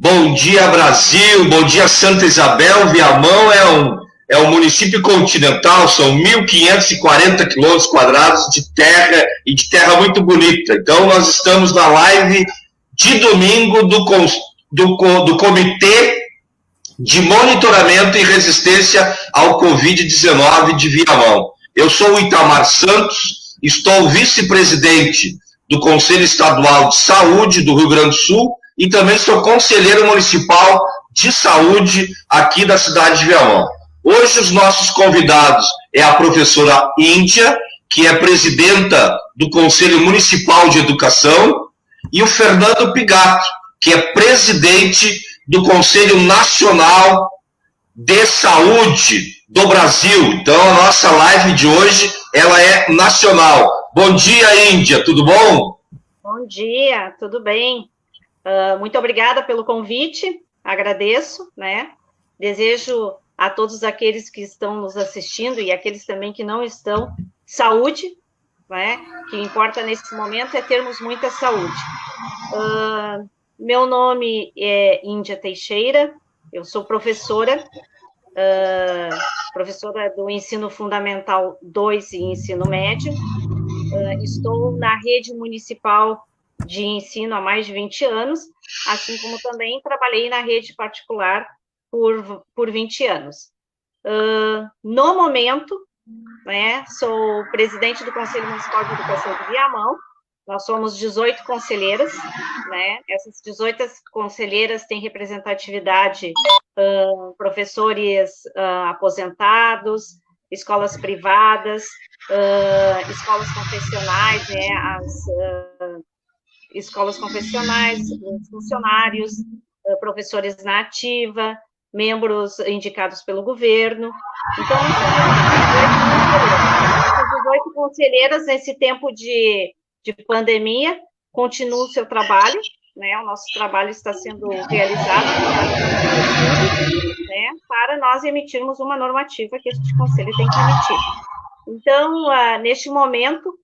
Bom dia, Brasil. Bom dia, Santa Isabel. Viamão é um município continental, são 1.540 quilômetros quadrados de terra e de terra muito bonita. Então, nós estamos na live de domingo do Comitê de Monitoramento e Resistência ao Covid-19 de Viamão. Eu sou o Itamar Santos, estou vice-presidente do Conselho Estadual de Saúde do Rio Grande do Sul e também sou conselheiro municipal de saúde aqui da cidade de Viamão. Hoje os nossos convidados é a professora Índia, que é presidenta do Conselho Municipal de Educação, e o Fernando Pigato, que é presidente do Conselho Nacional de Saúde do Brasil. Então a nossa live de hoje, ela é nacional. Bom dia, Índia, tudo bom? Bom dia, tudo bem. Muito obrigada pelo convite, agradeço, né? Desejo a todos aqueles que estão nos assistindo e aqueles também que não estão, saúde, né? O que importa nesse momento é termos muita saúde. Meu nome é Índia Teixeira, eu sou professora do Ensino Fundamental 2 e Ensino Médio. Estou na rede municipal de ensino há mais de 20 anos, assim como também trabalhei na rede particular por 20 anos. No momento, né, sou presidente do Conselho Municipal de Educação de Viamão. Nós somos 18 conselheiras, né? Essas 18 conselheiras têm representatividade, professores aposentados, escolas privadas, escolas confessionais, né? Escolas confessionais, funcionários, professores na ativa, membros indicados pelo governo. Então, essas 18 conselheiras, nesse tempo de pandemia, continuam o seu trabalho, né? O nosso trabalho está sendo realizado, né, para nós emitirmos uma normativa que este conselho tem que emitir. Então, neste momento,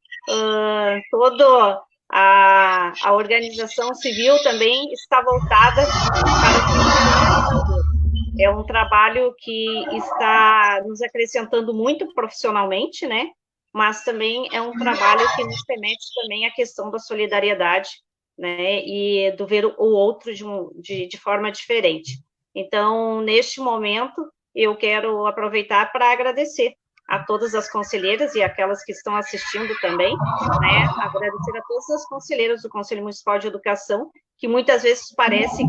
toda a organização civil também está voltada para o é um trabalho que está nos acrescentando muito profissionalmente, né? Mas também é um trabalho que nos remete também à questão da solidariedade, né? E do ver o outro de forma diferente. Então, neste momento, eu quero aproveitar para agradecer a todas as conselheiras e aquelas que estão assistindo também, né? Agradecer a todas as conselheiras do Conselho Municipal de Educação, que muitas vezes parece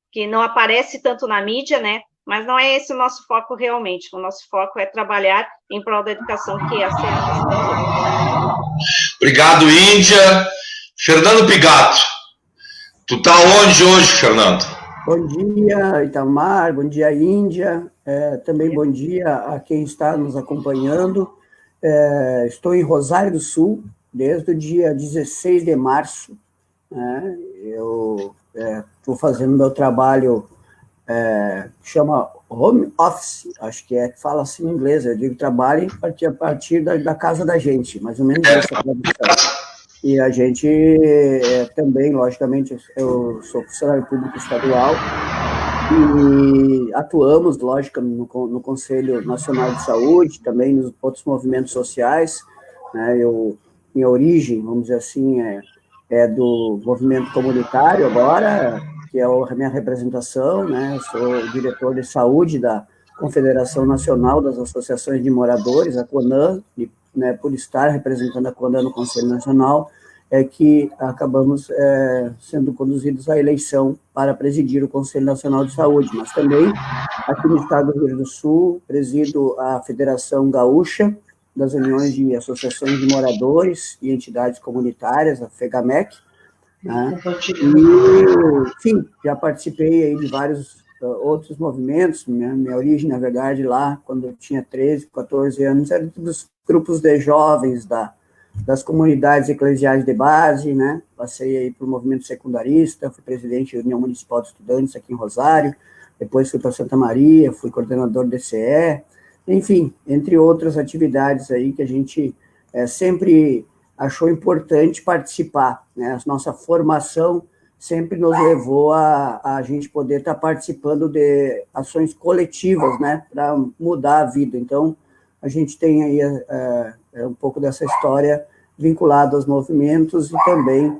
que não aparece tanto na mídia, né? Mas não é esse o nosso foco realmente. O nosso foco é trabalhar em prol da educação, que é a ciência. Obrigado, Índia. Fernando Pigato, tu tá onde hoje, Fernando? Bom dia, Itamar, bom dia, Índia, também bom dia a quem está nos acompanhando. Estou em Rosário do Sul, desde o dia 16 de março, né? Eu estou fazendo meu trabalho, chama home office, acho que fala assim em inglês, eu digo trabalho a partir da casa da gente, mais ou menos essa tradução. E a gente também, logicamente, eu sou funcionário público estadual e atuamos, lógico, no Conselho Nacional de Saúde, também nos outros movimentos sociais, né? Minha origem, vamos dizer assim, é do movimento comunitário agora, que é a minha representação, né? Eu sou diretor de saúde da Confederação Nacional das Associações de Moradores, a CONAN, e, né, por estar representando a CONAN no Conselho Nacional, que acabamos sendo conduzidos à eleição para presidir o Conselho Nacional de Saúde, mas também, aqui no estado do Rio Grande do Sul, presido a Federação Gaúcha das Uniões de Associações de Moradores e Entidades Comunitárias, a FEGAMEC, né? E, enfim, já participei aí de vários outros movimentos, né? Minha origem, na verdade, lá, quando eu tinha 13, 14 anos, era dos grupos de jovens das comunidades eclesiais de base, né? Passei aí para o movimento secundarista, fui presidente da União Municipal de Estudantes aqui em Rosário, depois fui para Santa Maria, fui coordenador do DCE, enfim, entre outras atividades aí que a gente sempre achou importante participar, né? A nossa formação sempre nos levou a gente poder estar participando de ações coletivas, né, para mudar a vida. Então, a gente tem aí um pouco dessa história vinculada aos movimentos e também,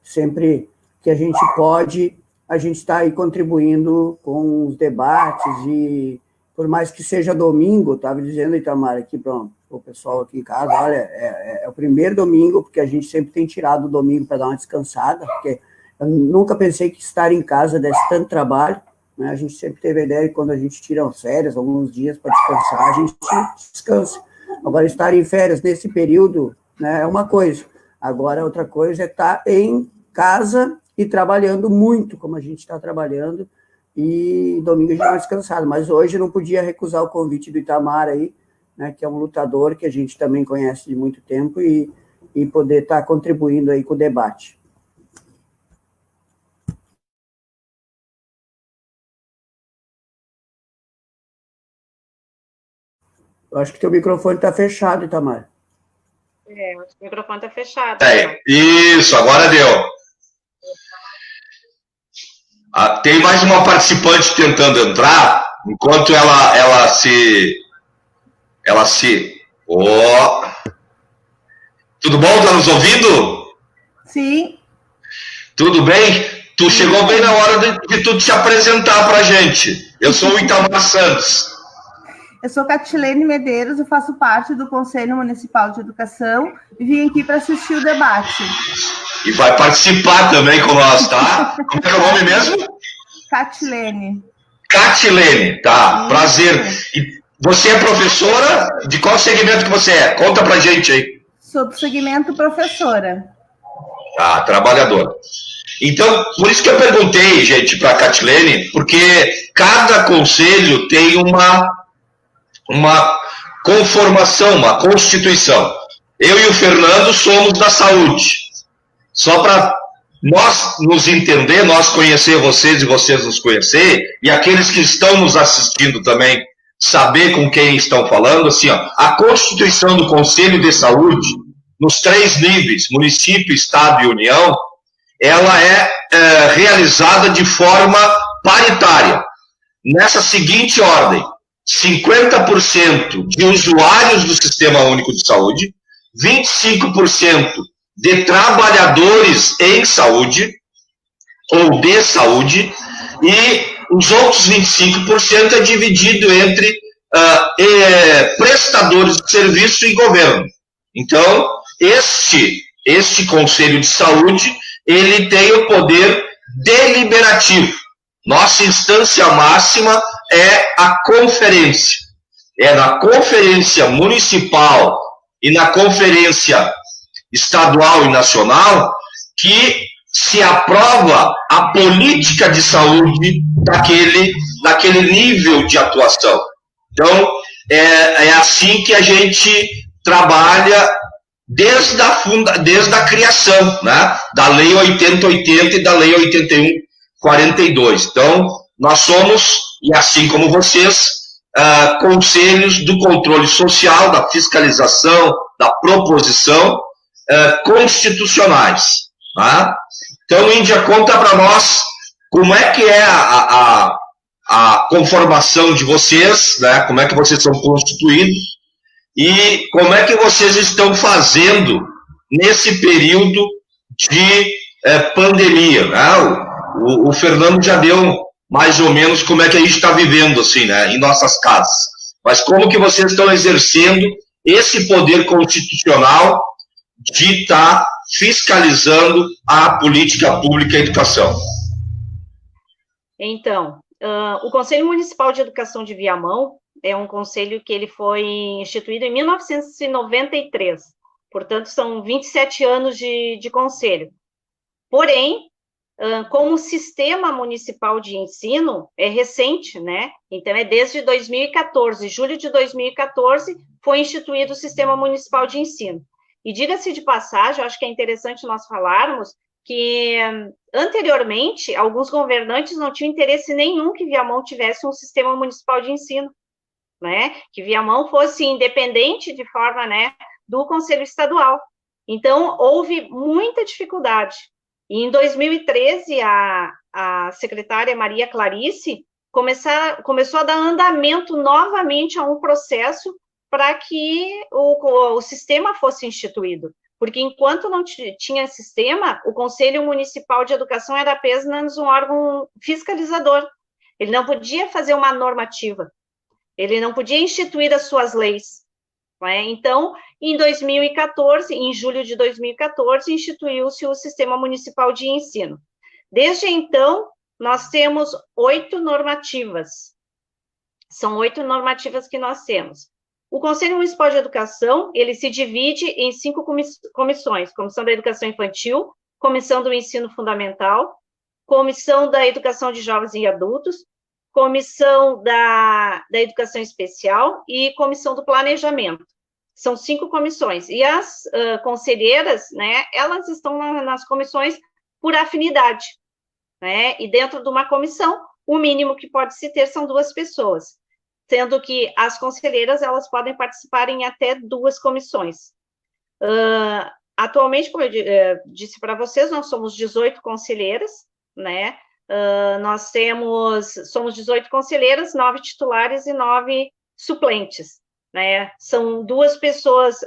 sempre que a gente pode, a gente está aí contribuindo com os debates e, por mais que seja domingo, estava dizendo, Itamar, aqui para o pessoal aqui em casa, olha, é o primeiro domingo, porque a gente sempre tem tirado o domingo para dar uma descansada, porque eu nunca pensei que estar em casa desse tanto trabalho, né? A gente sempre teve a ideia que quando a gente tira as férias, alguns dias para descansar, a gente descansa. Agora, estar em férias nesse período, né, é uma coisa. Agora, outra coisa é estar em casa e trabalhando muito, como a gente está trabalhando, e domingo a gente vai descansado. Mas hoje eu não podia recusar o convite do Itamar aí, né, que é um lutador que a gente também conhece de muito tempo, e poder estar contribuindo aí com o debate. Eu acho que teu microfone está fechado, Itamar. Acho que o microfone está fechado. Isso, agora deu. Tem mais uma participante tentando entrar, enquanto ela se... Tudo bom? Tá nos ouvindo? Sim. Tudo bem? Tu chegou bem na hora de tu te apresentar pra gente. Eu sou o Itamar Santos. Eu sou Catilene Medeiros, eu faço parte do Conselho Municipal de Educação e vim aqui para assistir o debate. E vai participar também com nós, tá? Como é que é o nome mesmo? Catilene. Catilene, tá. Isso. Prazer. E você é professora? De qual segmento que você é? Conta pra gente aí. Sou do segmento professora. Ah, trabalhadora. Então, por isso que eu perguntei, gente, para a Catilene, porque cada conselho tem uma conformação, uma constituição. Eu e o Fernando somos da saúde. Só para nós nos entender, nós conhecer vocês e vocês nos conhecer, e aqueles que estão nos assistindo também saber com quem estão falando, assim, ó, a constituição do Conselho de Saúde, nos 3 níveis, município, estado e união, ela é realizada de forma paritária, nessa seguinte ordem: 50% de usuários do Sistema Único de Saúde, 25% de trabalhadores em saúde ou de saúde, e os outros 25% é dividido entre prestadores de serviço e governo. Então, este Conselho de Saúde, ele tem o poder deliberativo. Nossa instância máxima é a conferência. É na conferência municipal e na conferência estadual e nacional que se aprova a política de saúde daquele nível de atuação. Então, é assim que a gente trabalha desde a criação, né, da Lei 8080 e da Lei 8142. Então, nós somos, e assim como vocês, conselhos do controle social, da fiscalização, da proposição, constitucionais. Tá? Então, Índia, conta para nós como é que é a conformação de vocês, né? Como é que vocês são constituídos e como é que vocês estão fazendo nesse período de pandemia. Né? O Fernando já deu mais ou menos como é que a gente está vivendo assim, né, em nossas casas. Mas como que vocês estão exercendo esse poder constitucional de estar fiscalizando a política pública e educação? Então, o Conselho Municipal de Educação de Viamão é um conselho que ele foi instituído em 1993, portanto, são 27 anos de conselho. Porém, como sistema municipal de ensino, é recente, né? Então, é desde 2014, julho de 2014, foi instituído o Sistema Municipal de Ensino. E diga-se de passagem, eu acho que é interessante nós falarmos que, anteriormente, alguns governantes não tinham interesse nenhum que Viamão tivesse um sistema municipal de ensino, né? Que Viamão fosse independente de forma, né, do Conselho Estadual. Então, houve muita dificuldade. E em 2013, a secretária Maria Clarice começou a dar andamento novamente a um processo para que o sistema fosse instituído. Porque enquanto não tinha sistema, o Conselho Municipal de Educação era apenas um órgão fiscalizador. Ele não podia fazer uma normativa, ele não podia instituir as suas leis. Né? Então, em 2014, em julho de 2014, instituiu-se o Sistema Municipal de Ensino. Desde então, nós temos 8 normativas. São 8 normativas que nós temos. O Conselho Municipal de Educação, ele se divide em 5 comissões: Comissão da Educação Infantil, Comissão do Ensino Fundamental, Comissão da Educação de Jovens e Adultos, Comissão da Educação Especial e Comissão do Planejamento. São 5 comissões. E as conselheiras, né, elas estão nas comissões por afinidade, né? E dentro de uma comissão, o mínimo que pode se ter são 2 pessoas, sendo que as conselheiras, elas podem participar em até 2 comissões. Atualmente, como eu disse para vocês, nós somos 18 conselheiras, né? Nós somos 18 conselheiras, 9 titulares e 9 suplentes, né? São 2 pessoas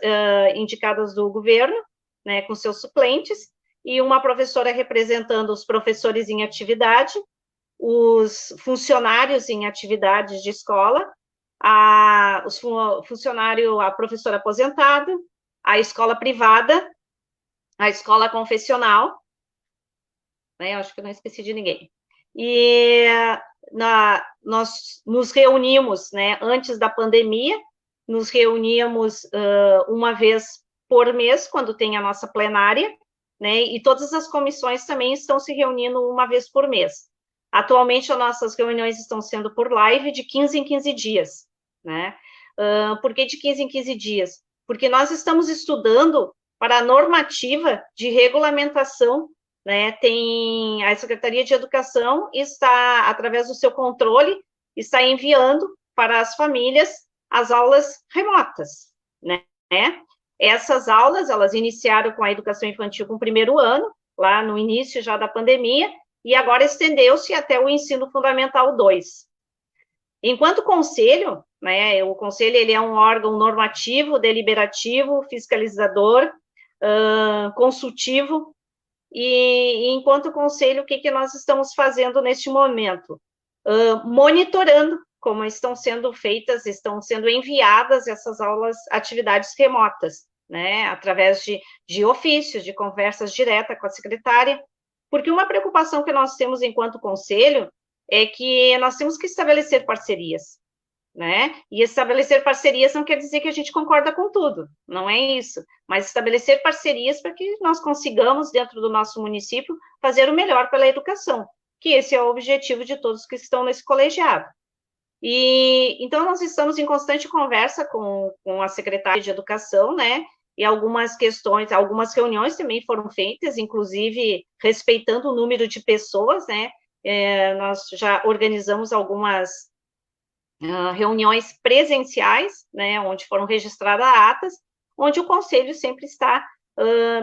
indicadas do governo, né, com seus suplentes, e uma professora representando os professores em atividade, os funcionários em atividades de escola, a professora aposentada, a escola privada, a escola confessional, né, eu acho que eu não esqueci de ninguém. E nós nos reunimos, né, antes da pandemia, nos reuníamos uma vez por mês, quando tem a nossa plenária, né, e todas as comissões também estão se reunindo uma vez por mês. Atualmente, as nossas reuniões estão sendo por live de 15 em 15 dias, né? Por que de 15 em 15 dias? Porque nós estamos estudando para a normativa de regulamentação, né? Tem a Secretaria de Educação está, através do seu controle, está enviando para as famílias as aulas remotas, né? Essas aulas, elas iniciaram com a educação infantil com o primeiro ano, lá no início já da pandemia, e agora estendeu-se até o ensino fundamental 2. Enquanto conselho, né, o conselho ele é um órgão normativo, deliberativo, fiscalizador, consultivo, e enquanto conselho, o que nós estamos fazendo neste momento? Monitorando como estão sendo feitas, estão sendo enviadas essas aulas, atividades remotas, né, através de ofícios, de conversas diretas com a secretária, porque uma preocupação que nós temos enquanto conselho é que nós temos que estabelecer parcerias, né, e estabelecer parcerias não quer dizer que a gente concorda com tudo, não é isso, mas estabelecer parcerias para que nós consigamos, dentro do nosso município, fazer o melhor pela educação, que esse é o objetivo de todos que estão nesse colegiado. E então nós estamos em constante conversa com a secretária de Educação, né, e algumas questões, algumas reuniões também foram feitas, inclusive respeitando o número de pessoas, né, nós já organizamos algumas reuniões presenciais, né, onde foram registradas atas, onde o conselho sempre está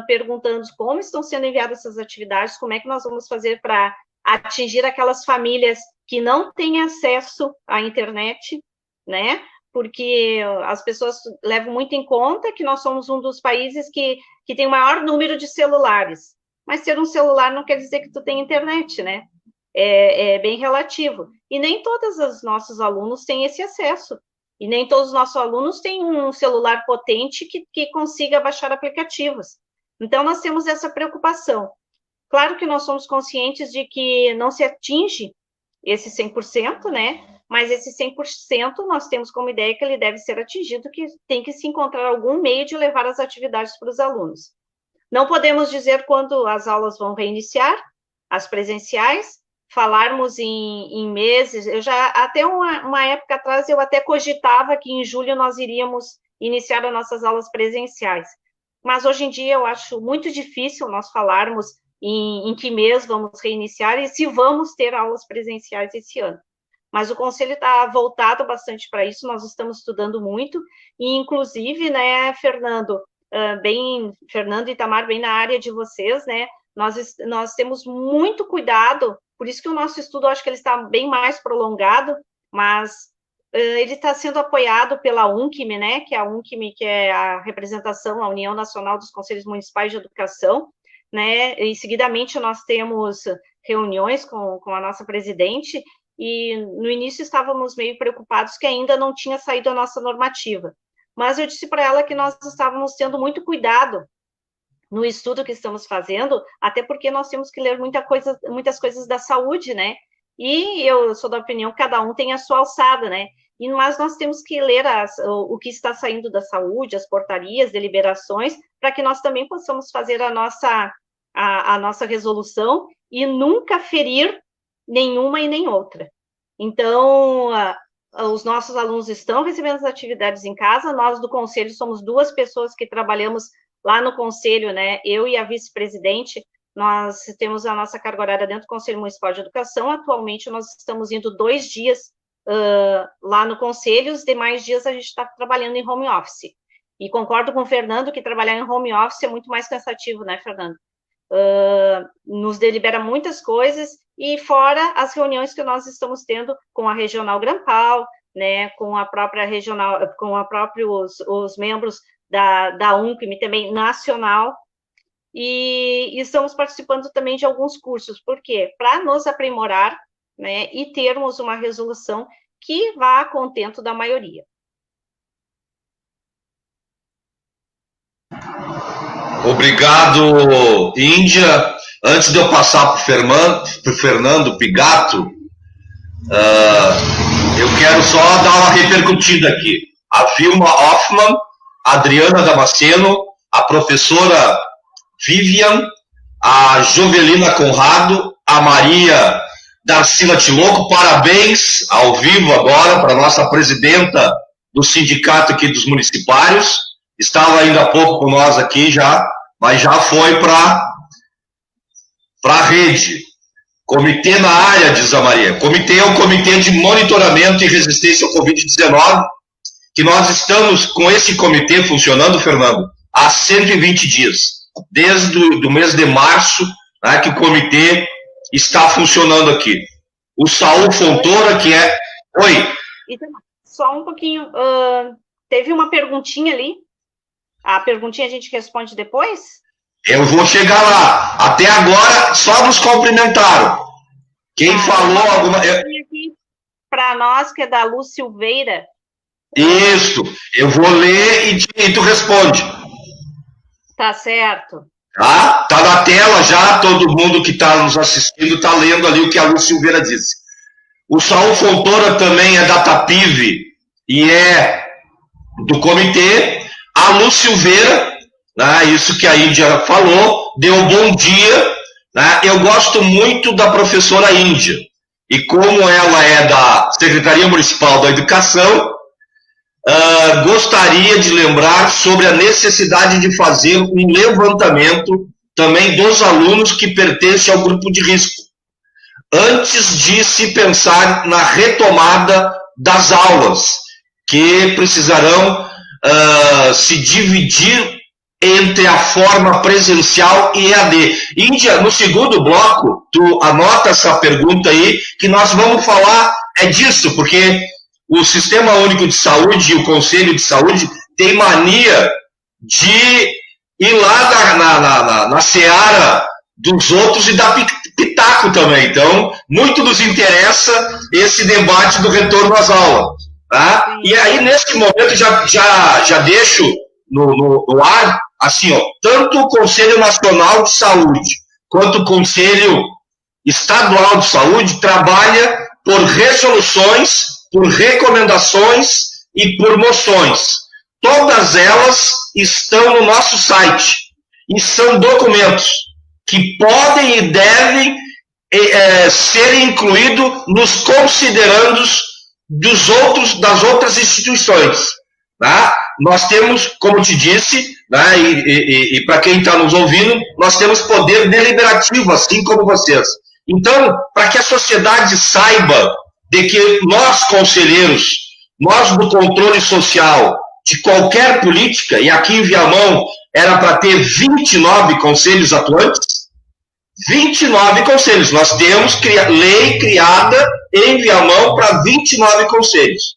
perguntando como estão sendo enviadas essas atividades, como é que nós vamos fazer para atingir aquelas famílias que não têm acesso à internet, né, porque as pessoas levam muito em conta que nós somos um dos países que tem o maior número de celulares, mas ter um celular não quer dizer que tu tem internet, né, é bem relativo, e nem todos os nossos alunos têm esse acesso, e nem todos os nossos alunos têm um celular potente que consiga baixar aplicativos, então nós temos essa preocupação. Claro que nós somos conscientes de que não se atinge esse 100%, né, mas esse 100% nós temos como ideia que ele deve ser atingido, que tem que se encontrar algum meio de levar as atividades para os alunos. Não podemos dizer quando as aulas vão reiniciar, as presenciais, falarmos em meses, eu já, até uma época atrás, eu até cogitava que em julho nós iríamos iniciar as nossas aulas presenciais, mas hoje em dia eu acho muito difícil nós falarmos em que mês vamos reiniciar e se vamos ter aulas presenciais esse ano. Mas o conselho está voltado bastante para isso, nós estamos estudando muito, e inclusive, né, Fernando e Itamar, bem na área de vocês, né, nós temos muito cuidado, por isso que o nosso estudo, eu acho que ele está bem mais prolongado, mas ele está sendo apoiado pela UNCM, né, que é a UNCM, que é a representação, a União Nacional dos Conselhos Municipais de Educação, né, e seguidamente nós temos reuniões com a nossa presidente, e no início estávamos meio preocupados que ainda não tinha saído a nossa normativa, mas eu disse para ela que nós estávamos tendo muito cuidado no estudo que estamos fazendo, até porque nós temos que ler muitas coisas da saúde, né, e eu sou da opinião que cada um tem a sua alçada, né, mas nós temos que ler o que está saindo da saúde, as portarias, deliberações, para que nós também possamos fazer a nossa resolução e nunca ferir nenhuma e nem outra. Então, os nossos alunos estão recebendo as atividades em casa, nós do Conselho somos 2 pessoas que trabalhamos lá no Conselho, né, eu e a vice-presidente, nós temos a nossa carga horária dentro do Conselho Municipal de Educação, atualmente nós estamos indo 2 dias lá no Conselho, os demais dias a gente está trabalhando em home office. E concordo com o Fernando que trabalhar em home office é muito mais cansativo, né, Fernando? Nos delibera muitas coisas, e fora as reuniões que nós estamos tendo com a Regional Grampal, né, com a própria regional, com os membros da UNCM também nacional, e estamos participando também de alguns cursos, por quê? Para nos aprimorar, né, e termos uma resolução que vá a contento da maioria. Obrigado, Índia. Antes de eu passar para o Fernando Pigato, eu quero só dar uma repercutida aqui. A Vilma Hoffman, a Adriana Damasceno, a professora Vivian, a Jovelina Conrado, a Maria Darcila Tiloco, parabéns ao vivo agora para a nossa presidenta do sindicato aqui dos municipários, estava ainda há pouco com nós aqui já, mas já foi para a rede. Comitê na área, diz a Maria. Comitê é o Comitê de Monitoramento e Resistência ao Covid-19, que nós estamos com esse comitê funcionando, Fernando, há 120 dias. Desde o mês de março, né, que o comitê está funcionando aqui. O Saul Fontoura, que é... Oi. Só um pouquinho. Teve uma perguntinha ali. A perguntinha a gente responde depois? Eu vou chegar lá. Até agora, só nos cumprimentaram. Quem falou alguma... aqui para nós, que é da Lu Silveira. Isso. Eu vou ler e tu responde. Tá certo. Tá na tela já, todo mundo que está nos assistindo está lendo ali o que a Lu Silveira disse. O Saul Fontoura também é da TAPIV e é do comitê. A Lu Silveira, né, isso que a Índia falou, deu um bom dia. Né, eu gosto muito da professora Índia. E como ela é da Secretaria Municipal da Educação, gostaria de lembrar sobre a necessidade de fazer um levantamento também dos alunos que pertencem ao grupo de risco, antes de se pensar na retomada das aulas, que precisarão se dividir entre a forma presencial e EAD. Índia, no segundo bloco, tu anota essa pergunta aí, que nós vamos falar disso, porque o Sistema Único de Saúde e o Conselho de Saúde tem mania de ir lá na seara dos outros e dar pitaco também. Então, muito nos interessa esse debate do retorno às aulas. Tá? E aí, nesse momento, já deixo no ar, assim, ó, tanto o Conselho Nacional de Saúde quanto o Conselho Estadual de Saúde trabalha por resoluções, por recomendações e por moções. Todas elas estão no nosso site e são documentos que podem e devem ser incluídos nos considerandos das outras instituições. Tá? Nós temos, como te disse, né, e para quem está nos ouvindo, nós temos poder deliberativo, assim como vocês. Então, para que a sociedade saiba de que nós, conselheiros, nós do controle social de qualquer política, e aqui em Viamão era para ter 29 conselhos atuantes, 29 conselhos. Nós temos lei criada em Viamão para 29 conselhos.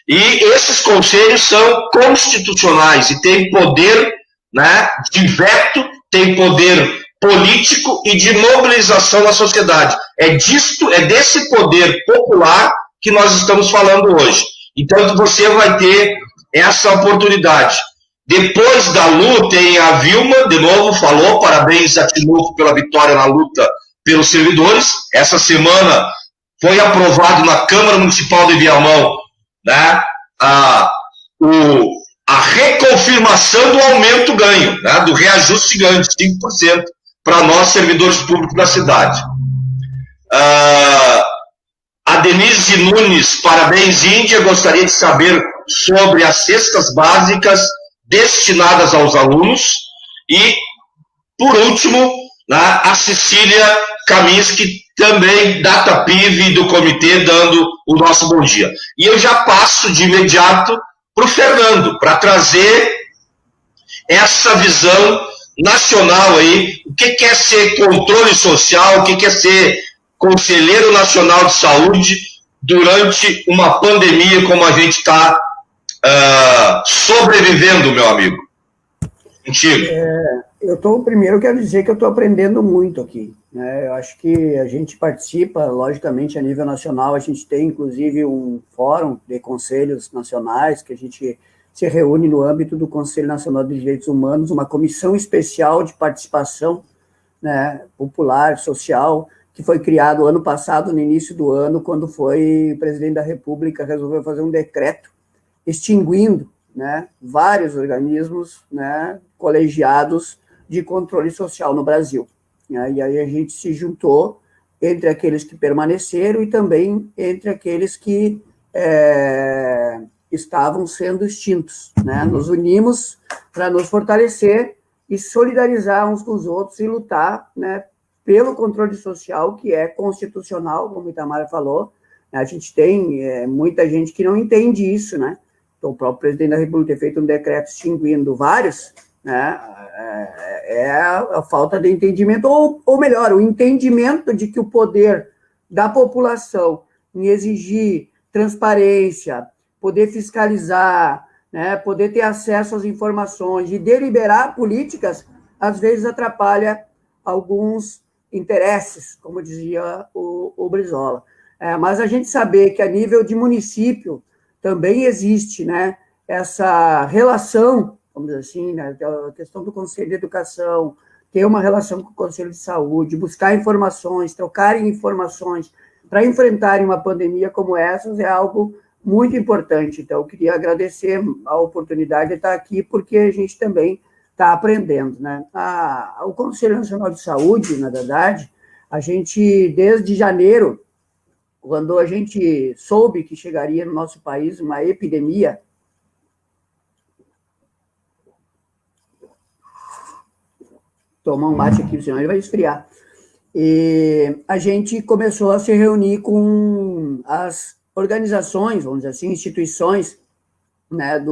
E esses conselhos são constitucionais e têm poder, né, de veto, tem poder político e de mobilização da sociedade. É desse poder popular que nós estamos falando hoje. Então, você vai ter essa oportunidade. Depois da luta, a Vilma, de novo, falou, parabéns a Tinoco pela vitória na luta pelos servidores. Essa semana foi aprovado na Câmara Municipal de Viamão, né, a reconfirmação do aumento ganho, né, do reajuste ganho de 5% para nós, servidores públicos da cidade. A Denise Nunes, parabéns, Índia, gostaria de saber sobre as cestas básicas destinadas aos alunos. E, por último, né, a Cecília Kaminski, também da TAPIV, do comitê, dando o nosso bom dia. E eu já passo de imediato para o Fernando, para trazer essa visão nacional aí, o que é ser controle social, o que é ser conselheiro nacional de saúde durante uma pandemia como a gente está sobrevivendo, meu amigo. Contigo. Primeiro quero dizer que eu estou aprendendo muito aqui, né? Eu acho que a gente participa, logicamente, a nível nacional, a gente tem, inclusive, um fórum de conselhos nacionais, que a gente se reúne no âmbito do Conselho Nacional de Direitos Humanos, uma comissão especial de participação, né, popular, social, que foi criado ano passado, no início do ano, quando o presidente da República resolveu fazer um decreto extinguindo, né, vários organismos, né, colegiados de controle social no Brasil. E aí a gente se juntou entre aqueles que permaneceram e também entre aqueles que estavam sendo extintos, né? Nos unimos para nos fortalecer e solidarizar uns com os outros e lutar, né, pelo controle social, que é constitucional, como o Itamar falou. A gente tem muita gente que não entende isso, né? Então, o próprio presidente da República ter feito um decreto extinguindo vários, né, é a falta de entendimento, ou melhor, o entendimento de que o poder da população em exigir transparência, poder fiscalizar, né, poder ter acesso às informações e deliberar políticas, às vezes atrapalha alguns interesses, como dizia o Brizola. Mas a gente saber que a nível de município também existe, né, essa relação, vamos dizer assim, né, a questão do Conselho de Educação, ter uma relação com o Conselho de Saúde, buscar informações, trocarem informações para enfrentarem uma pandemia como essa, é algo muito importante. Então, eu queria agradecer a oportunidade de estar aqui, porque a gente também está aprendendo, né? O Conselho Nacional de Saúde, na verdade, a gente, desde janeiro, quando a gente soube que chegaria no nosso país uma epidemia, tomar um mate aqui, senão ele vai esfriar, e a gente começou a se reunir com as organizações, vamos dizer assim, instituições, né,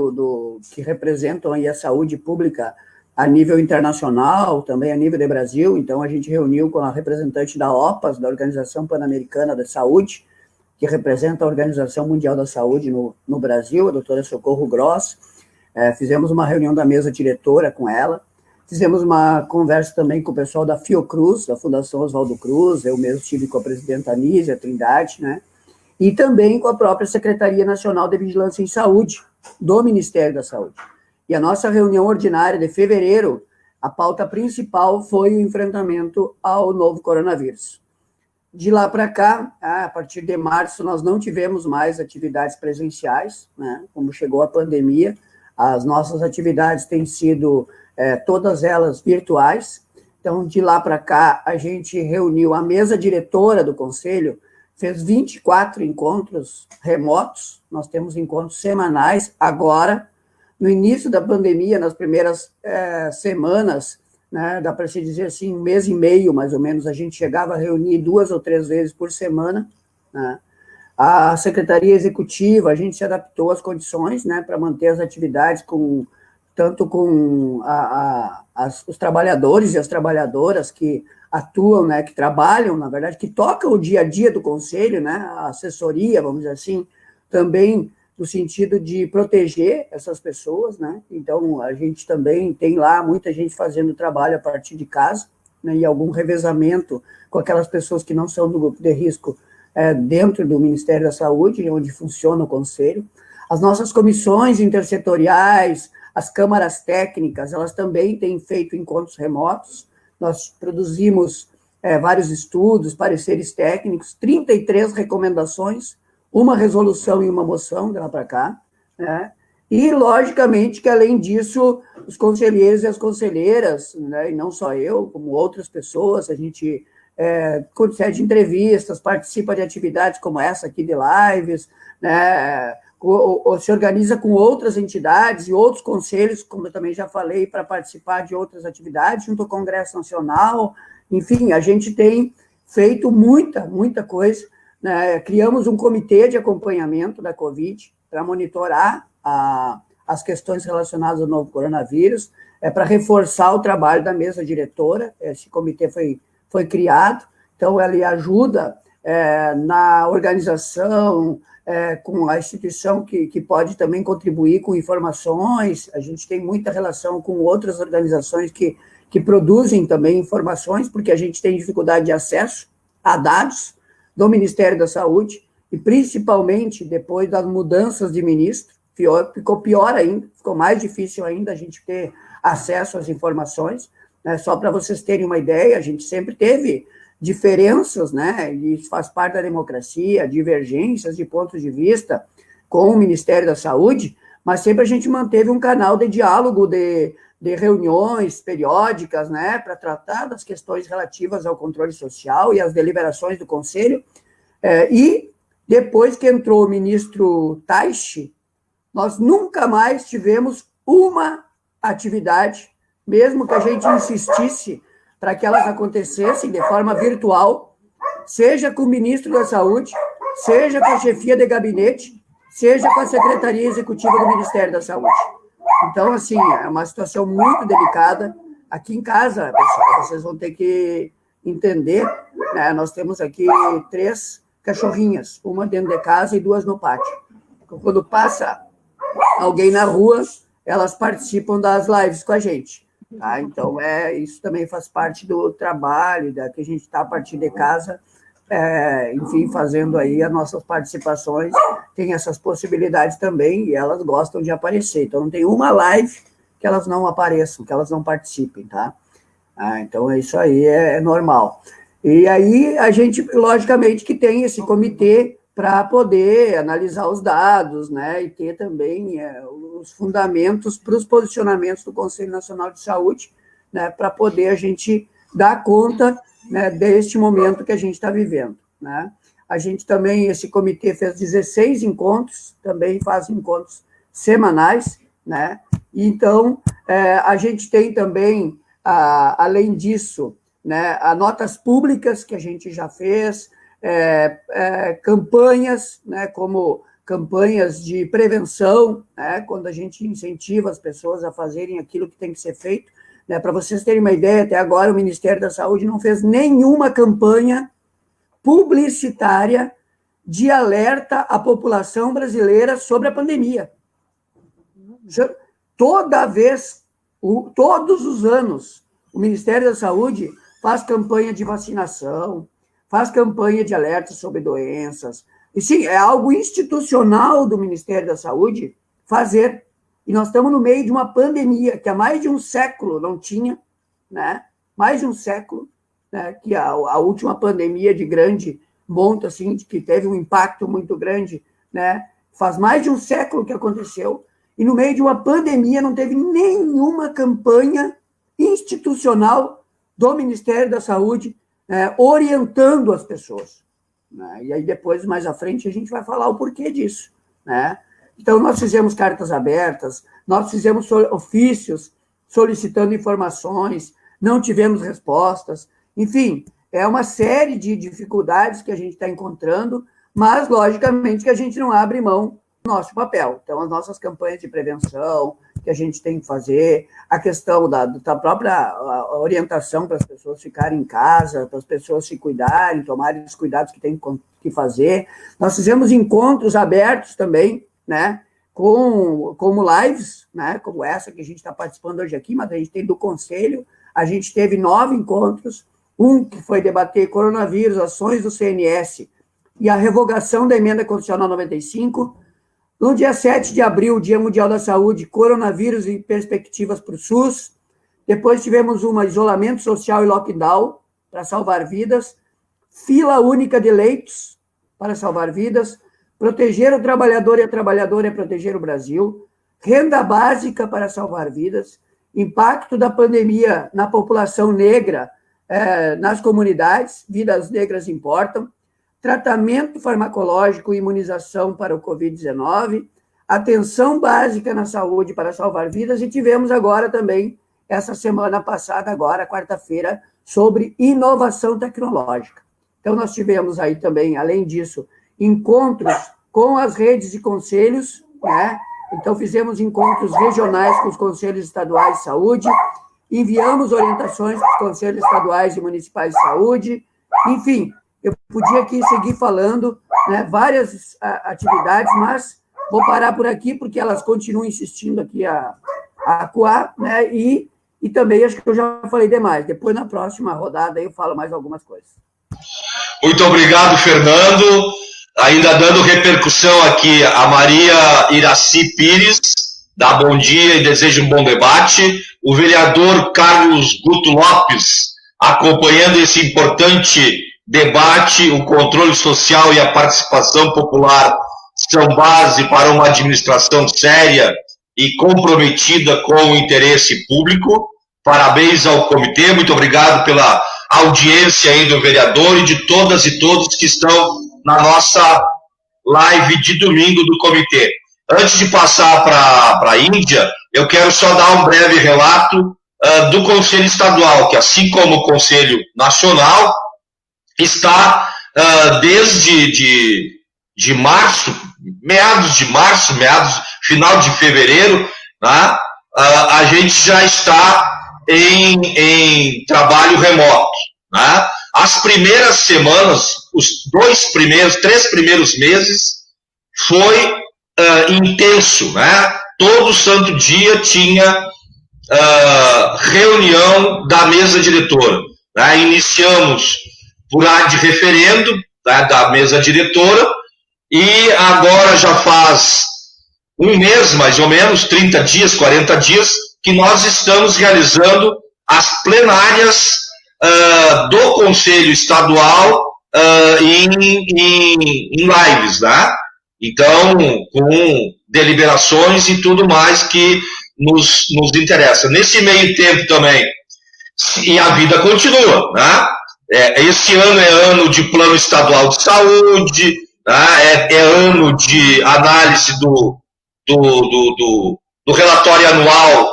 que representam aí a saúde pública a nível internacional, também a nível de Brasil. Então, a gente reuniu com a representante da OPAS, da Organização Pan-Americana da Saúde, que representa a Organização Mundial da Saúde no Brasil, a doutora Socorro Gross. Fizemos uma reunião da mesa diretora com ela, fizemos uma conversa também com o pessoal da Fiocruz, da Fundação Oswaldo Cruz, eu mesmo estive com a presidenta Anísia Trindade, né, e também com a própria Secretaria Nacional de Vigilância em Saúde, do Ministério da Saúde. E a nossa reunião ordinária de fevereiro, a pauta principal foi o enfrentamento ao novo coronavírus. De lá para cá, a partir de março, nós não tivemos mais atividades presenciais, né? Como chegou a pandemia, as nossas atividades têm sido todas elas virtuais. Então, de lá para cá, a gente reuniu a mesa diretora do Conselho, fez 24 encontros remotos, nós temos encontros semanais. Agora, no início da pandemia, nas primeiras semanas, né, dá para se dizer assim, 1 mês e meio, mais ou menos, a gente chegava a reunir 2 ou 3 vezes por semana, né? A Secretaria Executiva, a gente se adaptou às condições, né, para manter as atividades com tanto com os trabalhadores e as trabalhadoras que atuam, né, que trabalham, na verdade, que tocam o dia a dia do Conselho, né, a assessoria, vamos dizer assim, também no sentido de proteger essas pessoas, né? Então, a gente também tem lá muita gente fazendo trabalho a partir de casa, né, e algum revezamento com aquelas pessoas que não são do grupo de risco dentro do Ministério da Saúde, onde funciona o Conselho. As nossas comissões intersetoriais, as câmaras técnicas, elas também têm feito encontros remotos. Nós produzimos vários estudos, pareceres técnicos, 33 recomendações, uma resolução e uma moção de lá para cá, né? E, logicamente, que, além disso, os conselheiros e as conselheiras, né, e não só eu, como outras pessoas, a gente concede entrevistas, participa de atividades como essa aqui de lives, né, ou se organiza com outras entidades e outros conselhos, como eu também já falei, para participar de outras atividades, junto ao Congresso Nacional. Enfim, a gente tem feito muita coisa, né? Criamos um comitê de acompanhamento da Covid para monitorar as questões relacionadas ao novo coronavírus, para reforçar o trabalho da mesa diretora. Esse comitê foi criado, então ele ajuda na organização, com a instituição que pode também contribuir com informações. A gente tem muita relação com outras organizações que produzem também informações, porque a gente tem dificuldade de acesso a dados do Ministério da Saúde, e principalmente depois das mudanças de ministro, ficou pior ainda, ficou mais difícil ainda a gente ter acesso às informações, né? Só para vocês terem uma ideia, a gente sempre teve diferenças, né, e isso faz parte da democracia, divergências de pontos de vista com o Ministério da Saúde, mas sempre a gente manteve um canal de diálogo, de reuniões periódicas, né, para tratar das questões relativas ao controle social e às deliberações do Conselho. E depois que entrou o ministro Taishi, nós nunca mais tivemos uma atividade, mesmo que a gente insistisse para que elas acontecessem de forma virtual, seja com o ministro da Saúde, seja com a chefia de gabinete, seja com a Secretaria Executiva do Ministério da Saúde. Então, assim, é uma situação muito delicada. Aqui em casa, pessoal, vocês vão ter que entender, né, nós temos aqui 3 cachorrinhas, uma dentro de casa e 2 no pátio. Quando passa alguém na rua, elas participam das lives com a gente. Tá? Então, isso também faz parte do trabalho, que a gente está a partir de casa, enfim, fazendo aí as nossas participações, tem essas possibilidades também, e elas gostam de aparecer. Então, não tem uma live que elas não apareçam, que elas não participem, tá? Então, isso aí é normal. E aí, a gente, logicamente, que tem esse comitê para poder analisar os dados, né, e ter também os fundamentos para os posicionamentos do Conselho Nacional de Saúde, né, para poder a gente dar conta, né, deste momento que a gente está vivendo, né. A gente também, esse comitê fez 16 encontros, também faz encontros semanais, né, então, a gente tem também, além disso, né, notas públicas que a gente já fez, campanhas, né, como campanhas de prevenção, né, quando a gente incentiva as pessoas a fazerem aquilo que tem que ser feito, né, para vocês terem uma ideia, até agora o Ministério da Saúde não fez nenhuma campanha publicitária de alerta à população brasileira sobre a pandemia. Todos os anos, o Ministério da Saúde faz campanha de vacinação, faz campanha de alerta sobre doenças. E sim, é algo institucional do Ministério da Saúde fazer. E nós estamos no meio de uma pandemia que há mais de um século não tinha, né? Mais de um século, né? Que a última pandemia de grande monta, assim, que teve um impacto muito grande, né? Faz mais de um século que aconteceu. E no meio de uma pandemia não teve nenhuma campanha institucional do Ministério da Saúde orientando as pessoas, né? E aí depois, mais à frente, a gente vai falar o porquê disso, né? Então, nós fizemos cartas abertas, nós fizemos ofícios solicitando informações, não tivemos respostas, enfim, é uma série de dificuldades que a gente está encontrando, mas, logicamente, que a gente não abre mão nosso papel. Então, as nossas campanhas de prevenção que a gente tem que fazer, a questão da própria orientação para as pessoas ficarem em casa, para as pessoas se cuidarem, tomarem os cuidados que tem que fazer. Nós fizemos encontros abertos também, né, como lives, né, como essa que a gente está participando hoje aqui, mas a gente tem do Conselho, a gente teve 9 encontros, um que foi debater coronavírus, ações do CNS e a revogação da emenda constitucional 95. No dia 7 de abril, Dia Mundial da Saúde, coronavírus e perspectivas para o SUS. Depois tivemos isolamento social e lockdown para salvar vidas, fila única de leitos para salvar vidas, proteger o trabalhador e a trabalhadora é proteger o Brasil, renda básica para salvar vidas, impacto da pandemia na população negra, nas comunidades, vidas negras importam, tratamento farmacológico e imunização para o Covid-19, atenção básica na saúde para salvar vidas, e tivemos agora também, essa semana passada, agora, quarta-feira, sobre inovação tecnológica. Então, nós tivemos aí também, além disso, encontros com as redes de conselhos, né? Então, fizemos encontros regionais com os conselhos estaduais de saúde, enviamos orientações para os conselhos estaduais e municipais de saúde, enfim, eu podia aqui seguir falando, né, várias atividades, mas vou parar por aqui, porque elas continuam insistindo aqui a acuar, né, e também acho que eu já falei demais. Depois, na próxima rodada, eu falo mais algumas coisas. Muito obrigado, Fernando. Ainda dando repercussão aqui, a Maria Iraci Pires dá bom dia e deseja um bom debate. O vereador Carlos Guto Lopes, acompanhando esse importante debate, o controle social e a participação popular são base para uma administração séria e comprometida com o interesse público. Parabéns ao comitê, muito obrigado pela audiência aí do vereador e de todas e todos que estão na nossa live de domingo do comitê. Antes de passar para a Índia, eu quero só dar um breve relato do Conselho Estadual, que assim como o Conselho Nacional, está desde de março, final de fevereiro, né, a gente já está em trabalho remoto, né? As primeiras semanas, os 3 primeiros meses, foi intenso, né? Todo santo dia tinha reunião da mesa diretora, né? Iniciamos por ad de referendo, né, da mesa diretora, e agora já faz um mês, mais ou menos, 30 dias, 40 dias, que nós estamos realizando as plenárias do Conselho Estadual em lives, né? Então, com deliberações e tudo mais que nos interessa. Nesse meio tempo também, e a vida continua, né? Esse ano é ano de Plano Estadual de Saúde, né? É ano de análise do relatório anual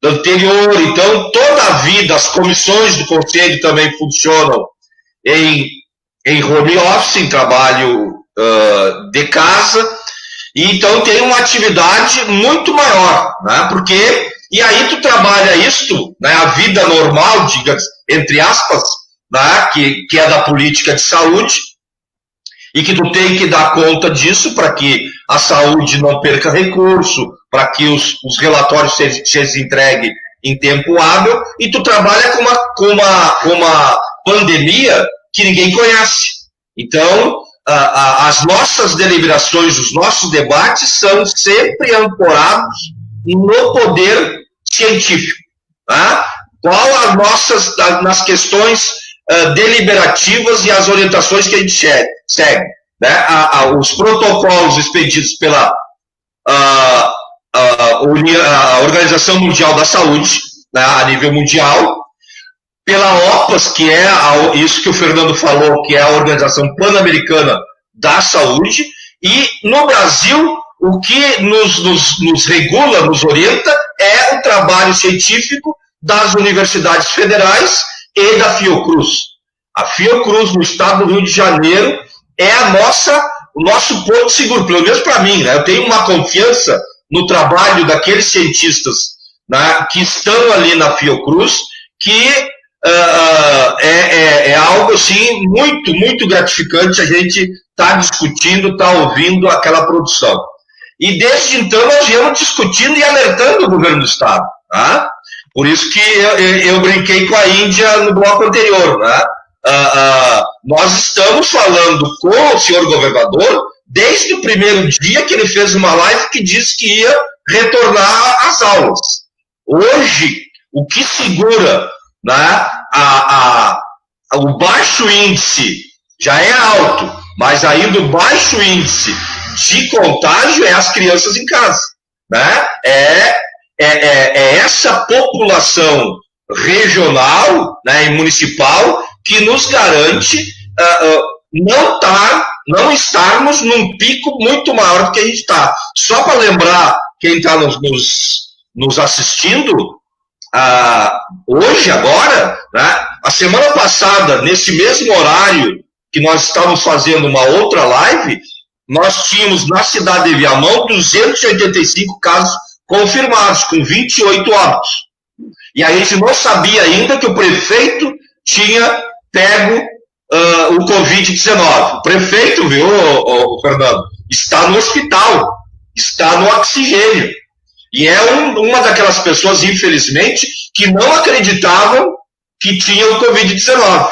anterior. Então, toda a vida, as comissões do Conselho também funcionam em home office, em trabalho de casa, e então tem uma atividade muito maior, né? Porque, e aí tu trabalha isto, né, a vida normal, diga, entre aspas, né, que é da política de saúde, e que tu tem que dar conta disso para que a saúde não perca recurso, para que os relatórios sejam entregues em tempo hábil, e tu trabalha com uma pandemia que ninguém conhece. Então, as nossas deliberações, os nossos debates são sempre ancorados no poder científico. Tá? Qual nas questões deliberativas e as orientações que a gente segue. Né? Os protocolos expedidos pela Organização Mundial da Saúde, né, a nível mundial, pela OPAS, que é isso que o Fernando falou, que é a Organização Pan-Americana da Saúde, e no Brasil, o que nos regula, nos orienta, é o trabalho científico das universidades federais e da Fiocruz. A Fiocruz, no estado do Rio de Janeiro, é a nossa o nosso porto seguro, pelo menos para mim, né? Eu tenho uma confiança no trabalho daqueles cientistas, né, que estão ali na Fiocruz, que é algo assim muito, muito gratificante a gente estar discutindo, estar ouvindo aquela produção. E desde então nós viemos discutindo e alertando o governo do Estado. Tá? Por isso que eu brinquei com a Índia no bloco anterior. Né? Nós estamos falando com o senhor governador desde o primeiro dia que ele fez uma live que disse que ia retornar às aulas. Hoje, o que segura, né, o baixo índice já é alto, mas ainda o baixo índice de contágio é as crianças em casa. Né? É essa população regional, né, e municipal que nos garante não estarmos num pico muito maior do que a gente está. Só para lembrar quem está nos assistindo, hoje, agora, né, a semana passada, nesse mesmo horário que nós estávamos fazendo uma outra live, nós tínhamos na cidade de Viamão 285 casos confirmados, com 28 óbitos. E a gente não sabia ainda que o prefeito tinha pego o Covid-19. O prefeito, viu, Fernando, está no hospital, está no oxigênio. E é uma daquelas pessoas, infelizmente, que não acreditavam que tinha o Covid-19.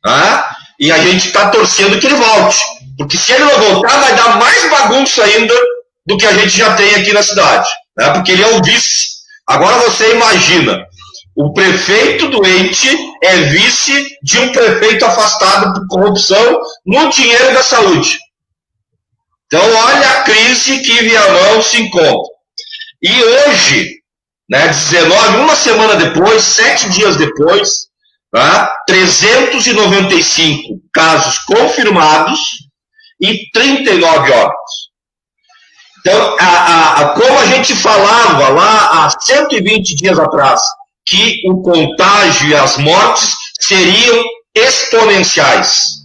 Né? E a gente está torcendo que ele volte. Porque se ele não voltar, vai dar mais bagunça ainda do que a gente já tem aqui na cidade. Né? Porque ele é o vice. Agora você imagina, o prefeito doente é vice de um prefeito afastado por corrupção no dinheiro da saúde. Então, olha a crise que Viamão se encontra. E hoje, né, 19, uma semana depois, 7 dias depois, tá, 395 casos confirmados e 39 óbitos. Então, como a gente falava lá há 120 dias atrás, que o contágio e as mortes seriam exponenciais.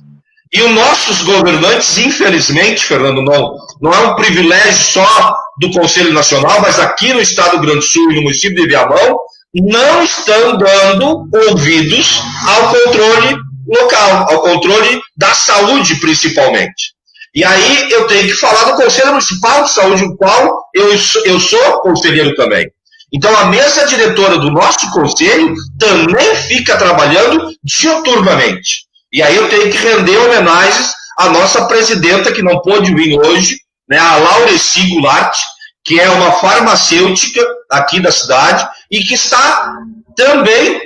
E os nossos governantes, infelizmente, Fernando, não é um privilégio só do Conselho Nacional, mas aqui no Estado do Rio Grande do Sul e no município de Viamão, não estão dando ouvidos ao controle local, ao controle da saúde, principalmente. E aí eu tenho que falar do Conselho Municipal de Saúde, o qual eu sou conselheiro também. Então a mesa diretora do nosso conselho também fica trabalhando diuturnamente. E aí eu tenho que render homenagens à nossa presidenta, que não pôde vir hoje, né, a Laureci Goulart, que é uma farmacêutica aqui da cidade e que está também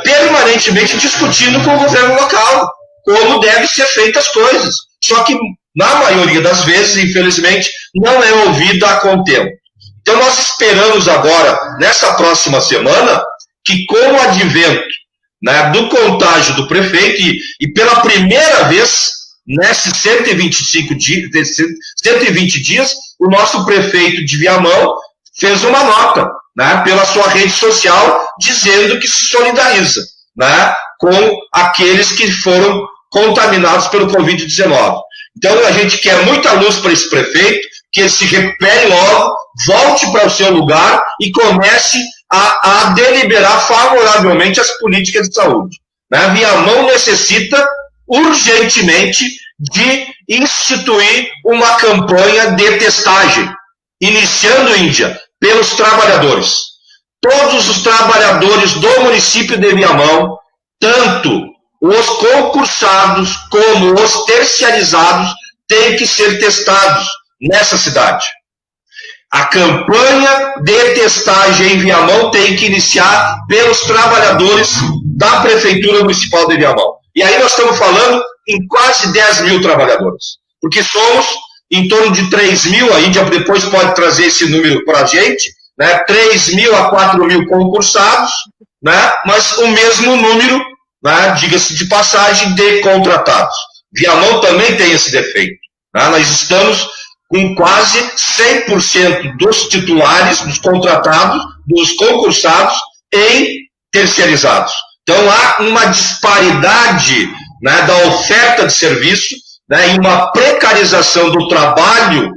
permanentemente discutindo com o governo local como devem ser feitas as coisas. Só que, na maioria das vezes, infelizmente, não é ouvida a contento. Então, nós esperamos agora, nessa próxima semana, que com o advento, né, do contágio do prefeito, e pela primeira vez, nesses 120 dias, o nosso prefeito de Viamão fez uma nota, né, pela sua rede social, dizendo que se solidariza, né, com aqueles que foram contaminados pelo Covid-19. Então, a gente quer muita luz para esse prefeito, que ele se recupere logo, volte para o seu lugar e comece a deliberar favoravelmente as políticas de saúde. Né? Viamão necessita urgentemente de instituir uma campanha de testagem, iniciando, Índia, pelos trabalhadores. Todos os trabalhadores do município de Viamão, tanto os concursados como os terciarizados, têm que ser testados nessa cidade. A campanha de testagem em Viamão tem que iniciar pelos trabalhadores da Prefeitura Municipal de Viamão. E aí nós estamos falando em quase 10 mil trabalhadores, porque somos em torno de 3 mil, a Índia depois pode trazer esse número para a gente, né, 3 mil a 4 mil concursados, né, mas o mesmo número, né, diga-se de passagem, de contratados. Viamão também tem esse defeito. Né? Nós estamos com quase 100% dos titulares, dos contratados, dos concursados em terceirizados. Então, há uma disparidade, né, da oferta de serviço né, e uma precarização do trabalho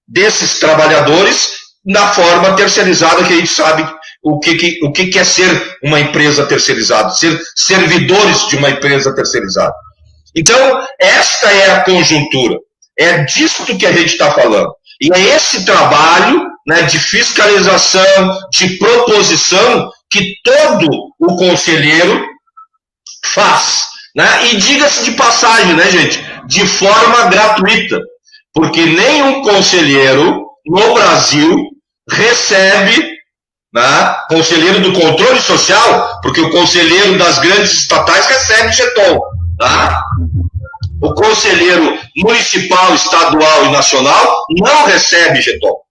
desses trabalhadores na forma terceirizada, que a gente sabe o que é ser uma empresa terceirizada, ser servidores de uma empresa terceirizada. Então, esta é a conjuntura, é disto que a gente está falando. E é esse trabalho, né, de fiscalização, de proposição, que todo o conselheiro faz. Né? E diga-se de passagem, né, gente, de forma gratuita, porque nenhum conselheiro no Brasil recebe, né, conselheiro do controle social, porque o conselheiro das grandes estatais recebe jeton. Tá? O conselheiro municipal, estadual e nacional não recebe jeton.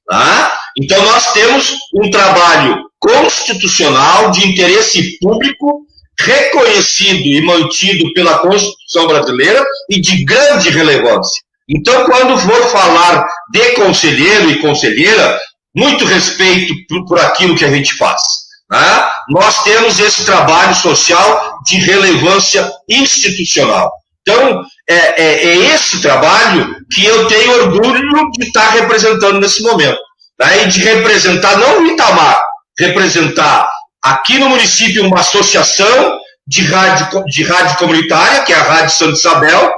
Tá? Então, nós temos um trabalho constitucional de interesse público reconhecido e mantido pela Constituição brasileira e de grande relevância. Então, quando for falar de conselheiro e conselheira, muito respeito por aquilo que a gente faz. Né? Nós temos esse trabalho social de relevância institucional. Então, é esse trabalho que eu tenho orgulho de estar representando nesse momento. Né? E de representar, não o Itamar, representar aqui no município uma associação de rádio comunitária, que é a Rádio Santa Isabel,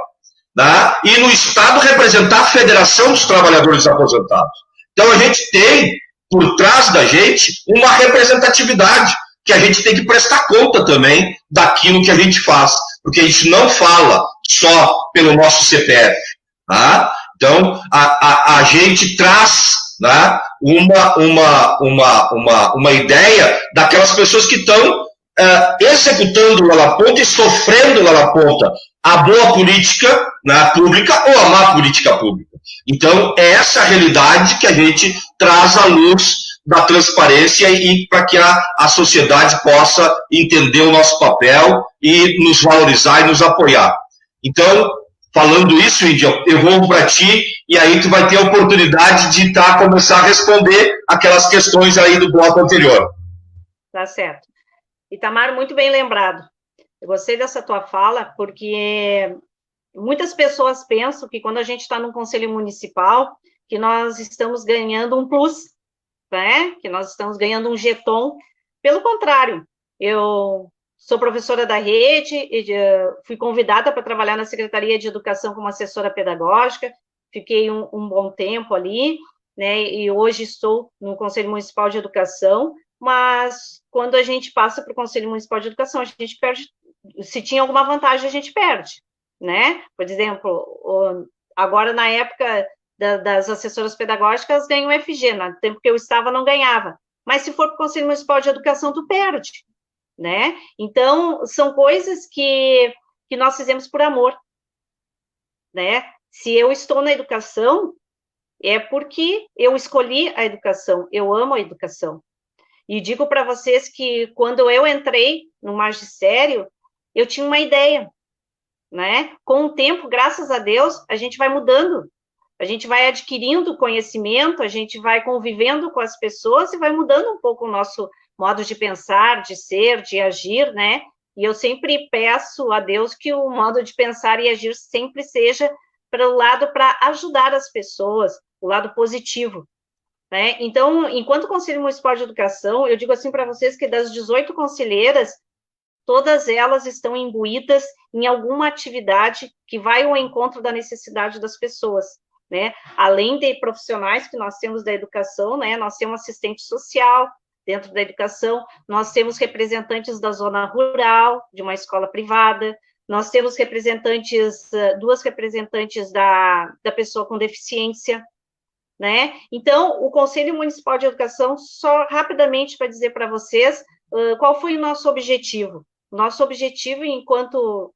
né? E no estado representar a Federação dos Trabalhadores Aposentados. Então a gente tem, por trás da gente, uma representatividade, que a gente tem que prestar conta também daquilo que a gente faz, porque a gente não fala só pelo nosso CPF. Tá? Então a gente traz, né, uma ideia daquelas pessoas que estão executando lá na ponta e sofrendo lá na ponta a boa política, né, pública ou a má política pública. Então, é essa realidade que a gente traz à luz da transparência e para que a sociedade possa entender o nosso papel e nos valorizar e nos apoiar. Então, falando isso, Índia, eu vou para ti e aí tu vai ter a oportunidade de começar a responder aquelas questões aí do bloco anterior. Tá certo. Itamar, muito bem lembrado. Eu gostei dessa tua fala, porque muitas pessoas pensam que quando a gente está num conselho municipal, que nós estamos ganhando um plus, né? Que nós estamos ganhando um jeton. Pelo contrário, eu sou professora da rede, e fui convidada para trabalhar na Secretaria de Educação como assessora pedagógica, fiquei um bom tempo ali, né? E hoje estou no Conselho Municipal de Educação, mas quando a gente passa para o Conselho Municipal de Educação, a gente perde, se tinha alguma vantagem, a gente perde, né? Por exemplo, agora na época das assessoras pedagógicas, ganham o FG, no tempo que eu estava, não ganhava, mas se for para o Conselho Municipal de Educação, tu perde, né? Então, são coisas que nós fizemos por amor, né? Se eu estou na educação, é porque eu escolhi a educação, eu amo a educação. E digo para vocês que quando eu entrei no magistério, eu tinha uma ideia, né? Com o tempo, graças a Deus, a gente vai mudando, a gente vai adquirindo conhecimento, a gente vai convivendo com as pessoas e vai mudando um pouco o nosso modo de pensar, de ser, de agir, né? E eu sempre peço a Deus que o modo de pensar e agir sempre seja para o lado para ajudar as pessoas, o lado positivo. Né? Então, enquanto Conselho Municipal de Educação, eu digo assim para vocês que das 18 conselheiras, todas elas estão imbuídas em alguma atividade que vai ao encontro da necessidade das pessoas, né? Além de profissionais que nós temos da educação, né? Nós temos assistente social dentro da educação, nós temos representantes da zona rural, de uma escola privada, nós temos representantes, duas representantes da pessoa com deficiência, né? Então, o Conselho Municipal de Educação, só rapidamente para dizer para vocês qual foi o nosso objetivo. O nosso objetivo, enquanto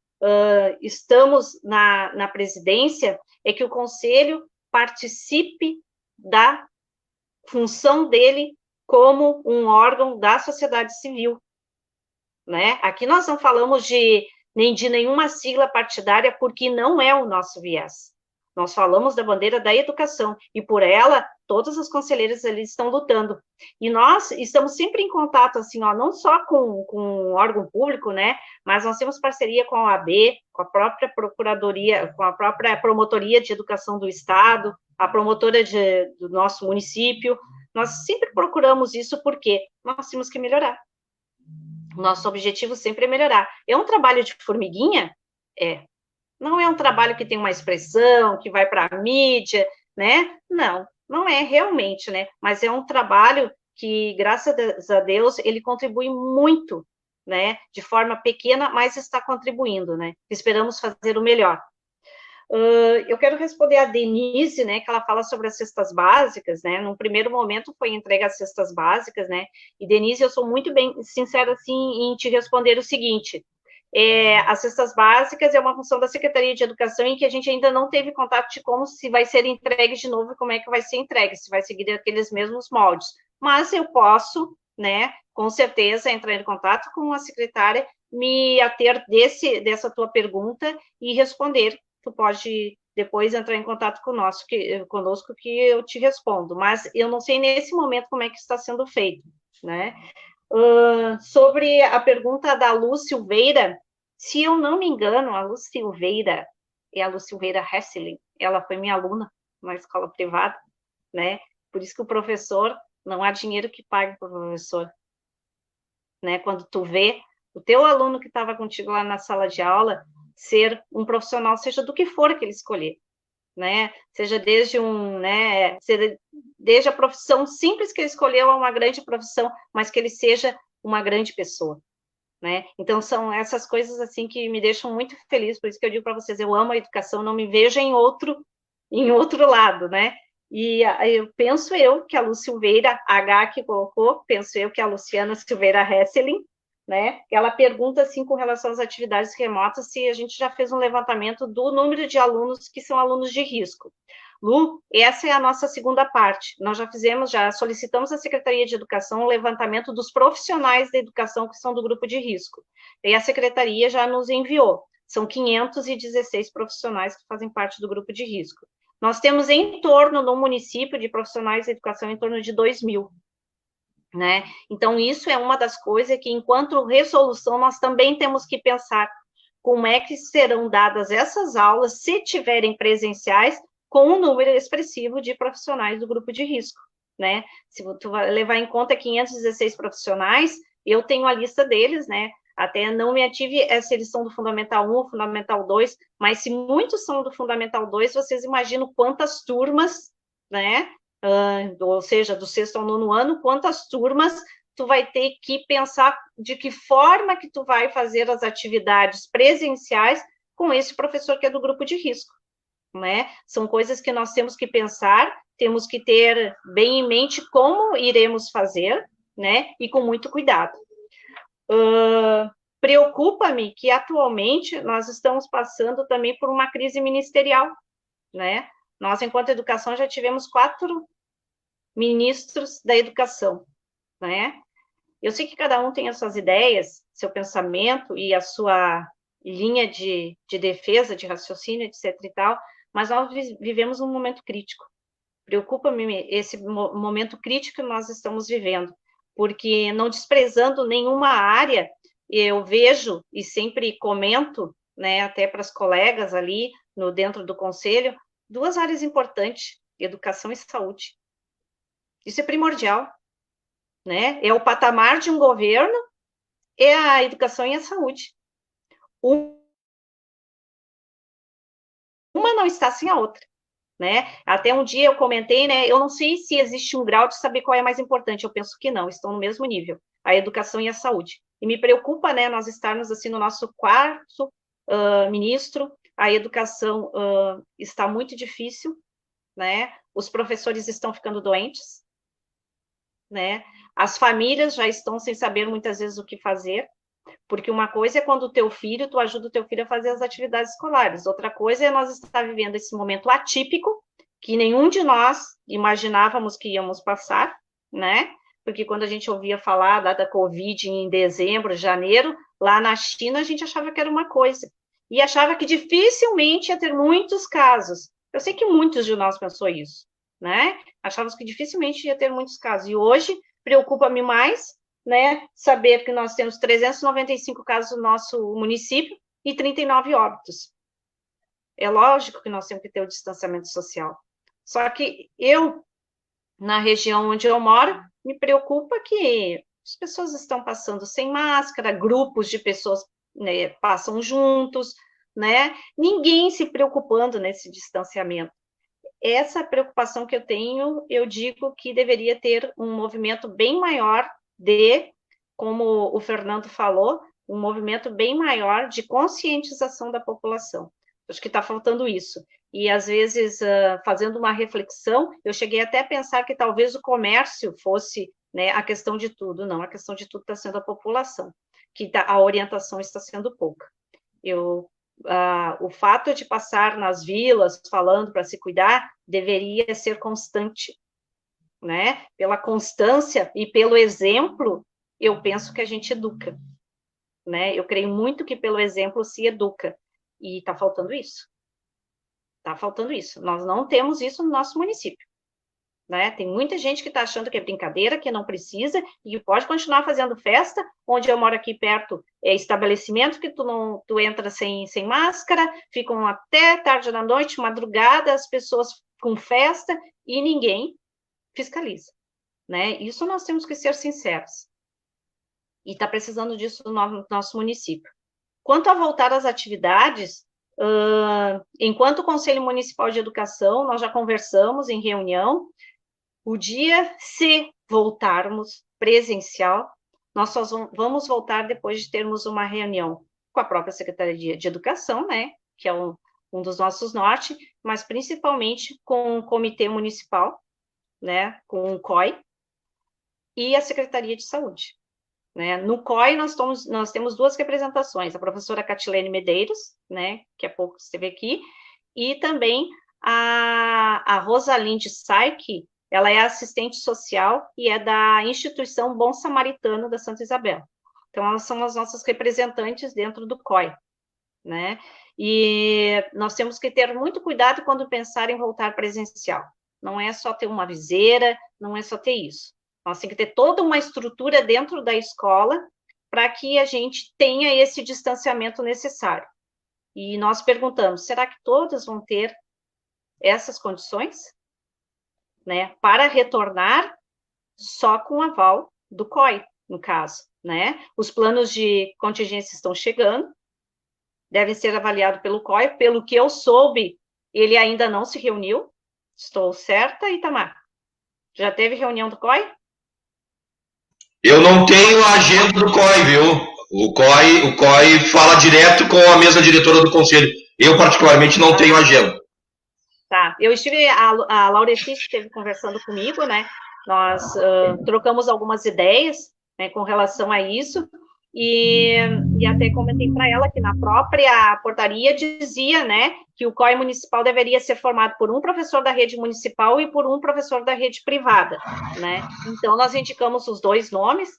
estamos na presidência, é que o Conselho participe da função dele como um órgão da sociedade civil. Né? Aqui nós não falamos nem de nenhuma sigla partidária, porque não é o nosso viés. Nós falamos da bandeira da educação, e por ela todas as conselheiras ali estão lutando. E nós estamos sempre em contato, assim, ó, não só com o órgão público, né, mas nós temos parceria com a OAB, com a própria Procuradoria, com a própria Promotoria de Educação do Estado, a promotora do nosso município. Nós sempre procuramos isso porque nós temos que melhorar. Nosso objetivo sempre é melhorar. É um trabalho de formiguinha? É. Não é um trabalho que tem uma expressão, que vai para a mídia, né? Não, não é realmente, né? Mas é um trabalho que, graças a Deus, ele contribui muito, né? De forma pequena, mas está contribuindo, né? Esperamos fazer o melhor. Eu quero responder a Denise, né, que ela fala sobre as cestas básicas, né, num primeiro momento foi entregue as cestas básicas, né, e Denise, eu sou muito bem sincera, assim, em te responder o seguinte, as cestas básicas é uma função da Secretaria de Educação em que a gente ainda não teve contato de como se vai ser entregue de novo e como é que vai ser entregue, se vai seguir aqueles mesmos moldes, mas eu posso, né, com certeza entrar em contato com a secretária, me ater dessa tua pergunta e responder. Tu pode depois entrar em contato conosco que eu te respondo, mas eu não sei nesse momento como é que está sendo feito, né? Sobre a pergunta da Lu Silveira, se eu não me engano, a Lu Silveira é a Lu Silveira Hesseling, ela foi minha aluna na escola privada, né? Por isso que o professor, não há dinheiro que pague para o professor, né? Quando tu vê o teu aluno que estava contigo lá na sala de aula, ser um profissional, seja do que for que ele escolher, né? Seja desde desde a profissão simples que ele escolheu a uma grande profissão, mas que ele seja uma grande pessoa, né? Então são essas coisas assim que me deixam muito feliz, por isso que eu digo para vocês, eu amo a educação, não me vejo em outro lado, né? E eu penso que a Lu Silveira H que colocou, penso eu que a Luciana Silveira Hesseling, né? Ela pergunta, assim, com relação às atividades remotas, se a gente já fez um levantamento do número de alunos que são alunos de risco. Lu, essa é a nossa segunda parte. Nós já solicitamos à Secretaria de Educação um levantamento dos profissionais da educação que são do grupo de risco. E a Secretaria já nos enviou. São 516 profissionais que fazem parte do grupo de risco. Nós temos em torno, no município, de profissionais da educação, em torno de 2.000. Né? Então, isso é uma das coisas que, enquanto resolução, nós também temos que pensar como é que serão dadas essas aulas, se tiverem presenciais, com um número expressivo de profissionais do grupo de risco, né? Se tu vai levar em conta 516 profissionais, eu tenho a lista deles, né? Até não me ative se eles são do Fundamental 1, Fundamental 2, mas se muitos são do Fundamental 2, vocês imaginam quantas turmas, né? Ou seja, do 6º ao 9º ano, quantas turmas tu vai ter que pensar de que forma que tu vai fazer as atividades presenciais com esse professor que é do grupo de risco, né? São coisas que nós temos que pensar, temos que ter bem em mente como iremos fazer, né? E com muito cuidado. Preocupa-me que atualmente nós estamos passando também por uma crise ministerial, né? Nós, enquanto educação, já tivemos 4 ministros da educação, né? Eu sei que cada um tem as suas ideias, seu pensamento e a sua linha de defesa, de raciocínio, etc e tal, mas nós vivemos um momento crítico. Preocupa-me esse momento crítico que nós estamos vivendo, porque não desprezando nenhuma área, eu vejo e sempre comento, né, até para as colegas ali, dentro do conselho, 2 áreas importantes, educação e saúde. Isso é primordial, né? É o patamar de um governo, é a educação e a saúde. Uma não está sem a outra, né? Até um dia eu comentei, né? Eu não sei se existe um grau de saber qual é mais importante, eu penso que não, estão no mesmo nível, a educação e a saúde. E me preocupa, né, nós estarmos assim no nosso 4º ministro, a educação está muito difícil, né? Os professores estão ficando doentes, né? As famílias já estão sem saber muitas vezes o que fazer, porque uma coisa é quando tu ajuda o teu filho a fazer as atividades escolares, outra coisa é nós estar vivendo esse momento atípico, que nenhum de nós imaginávamos que íamos passar, né? Porque quando a gente ouvia falar da Covid em dezembro, janeiro, lá na China, a gente achava que era uma coisa, e achava que dificilmente ia ter muitos casos. Eu sei que muitos de nós pensou isso, né? Achávamos que dificilmente ia ter muitos casos. E hoje, preocupa-me mais, né, saber que nós temos 395 casos no nosso município e 39 óbitos. É lógico que nós temos que ter o distanciamento social. Só que eu, na região onde eu moro, me preocupa que as pessoas estão passando sem máscara, grupos de pessoas, né, passam juntos, né? Ninguém se preocupando nesse distanciamento. Essa preocupação que eu tenho, eu digo que deveria ter um movimento bem maior como o Fernando falou, um movimento bem maior de conscientização da população. Acho que está faltando isso. E, às vezes, fazendo uma reflexão, eu cheguei até a pensar que talvez o comércio fosse, né, a questão de tudo. Não, a questão de tudo está sendo a população, que a orientação está sendo pouca. O fato de passar nas vilas falando para se cuidar deveria ser constante, né? Pela constância e pelo exemplo, eu penso que a gente educa, né? Eu creio muito que pelo exemplo se educa, e está faltando isso. Está faltando isso. Nós não temos isso no nosso município, né? Tem muita gente que está achando que é brincadeira, que não precisa, e pode continuar fazendo festa. Onde eu moro aqui perto é estabelecimento que tu entra sem máscara, ficam até tarde da noite, madrugada, as pessoas com festa, e ninguém fiscaliza, né? Isso nós temos que ser sinceros. E está precisando disso no nosso município. Quanto a voltar às atividades, enquanto Conselho Municipal de Educação, nós já conversamos em reunião, o dia, se voltarmos presencial, nós só vamos voltar depois de termos uma reunião com a própria Secretaria de Educação, né, que é um dos nossos norte, mas principalmente com o Comitê Municipal, né, com o COI, e a Secretaria de Saúde. Né? No COI, nós temos duas representações, a professora Catilene Medeiros, né, que há pouco esteve aqui, e também a Rosalinde Saik, ela é assistente social e é da instituição Bom Samaritano da Santa Isabel. Então, elas são as nossas representantes dentro do COI, né? E nós temos que ter muito cuidado quando pensar em voltar presencial. Não é só ter uma viseira, não é só ter isso. Nós temos que ter toda uma estrutura dentro da escola para que a gente tenha esse distanciamento necessário. E nós perguntamos, será que todos vão ter essas condições? Né, para retornar só com aval do COI, no caso. Né? Os planos de contingência estão chegando, devem ser avaliados pelo COI. Pelo que eu soube, ele ainda não se reuniu. Estou certa, Itamar? Já teve reunião do COI? Eu não tenho a agenda do COI, viu? O COI fala direto com a mesa diretora do conselho. Eu, particularmente, não tenho agenda. Tá, eu estive, a Laureci esteve conversando comigo, né? Nós trocamos algumas ideias, né, com relação a isso, e até comentei para ela que na própria portaria dizia, né, que o COI municipal deveria ser formado por um professor da rede municipal e por um professor da rede privada, né? Então, nós indicamos os dois nomes,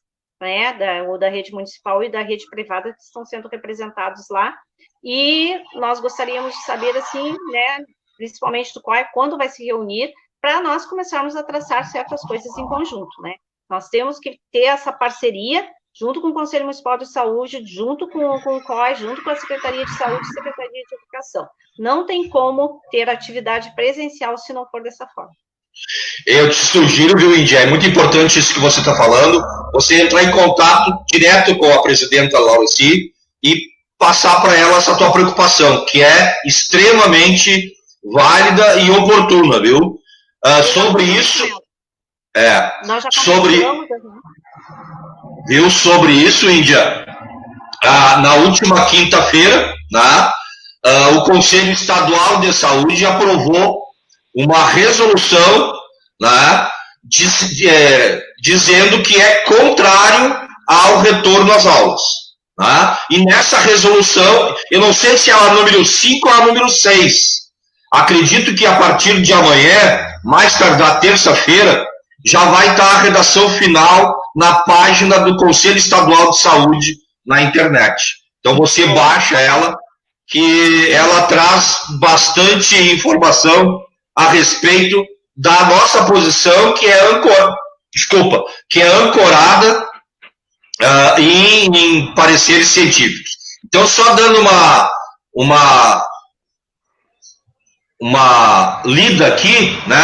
né, o da rede municipal e da rede privada, que estão sendo representados lá, e nós gostaríamos de saber, assim, né, principalmente do COI, quando vai se reunir, para nós começarmos a traçar certas coisas em conjunto, né? Nós temos que ter essa parceria junto com o Conselho Municipal de Saúde, junto com o COI, junto com a Secretaria de Saúde e Secretaria de Educação. Não tem como ter atividade presencial se não for dessa forma. Eu te sugiro, viu, Índia, é muito importante isso que você está falando, você entrar em contato direto com a presidenta Laureci e passar para ela essa tua preocupação, que é extremamente válida e oportuna, viu? Sobre isso, nós já sobre isso, Índia, na última quinta-feira, né, o Conselho Estadual de Saúde aprovou uma resolução, né, dizendo que é contrário ao retorno às aulas. Né? E nessa resolução, eu não sei se é a número 5 ou a número 6, acredito que a partir de amanhã, mais tardar terça-feira, já vai estar a redação final na página do Conselho Estadual de Saúde na internet. Então você baixa ela, que ela traz bastante informação a respeito da nossa posição, que é ancorada em pareceres científicos. Então, só dando uma lida aqui, né?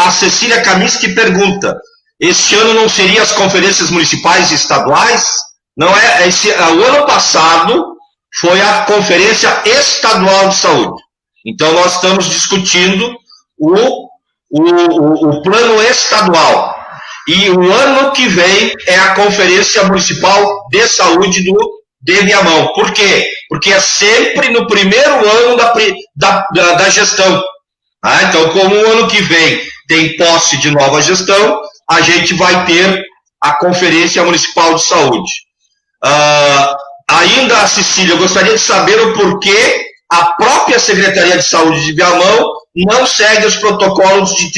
A Cecília Kaminski pergunta: este ano não seriam as conferências municipais e estaduais? Não é, o ano passado foi a Conferência Estadual de Saúde. Então, nós estamos discutindo o plano estadual. E o ano que vem é a Conferência Municipal de Saúde de Viamão. Por quê? Porque é sempre no primeiro ano da gestão. Então, como o ano que vem tem posse de nova gestão, a gente vai ter a Conferência Municipal de Saúde. Ainda, Cecília, eu gostaria de saber o porquê a própria Secretaria de Saúde de Viamão não segue os protocolos de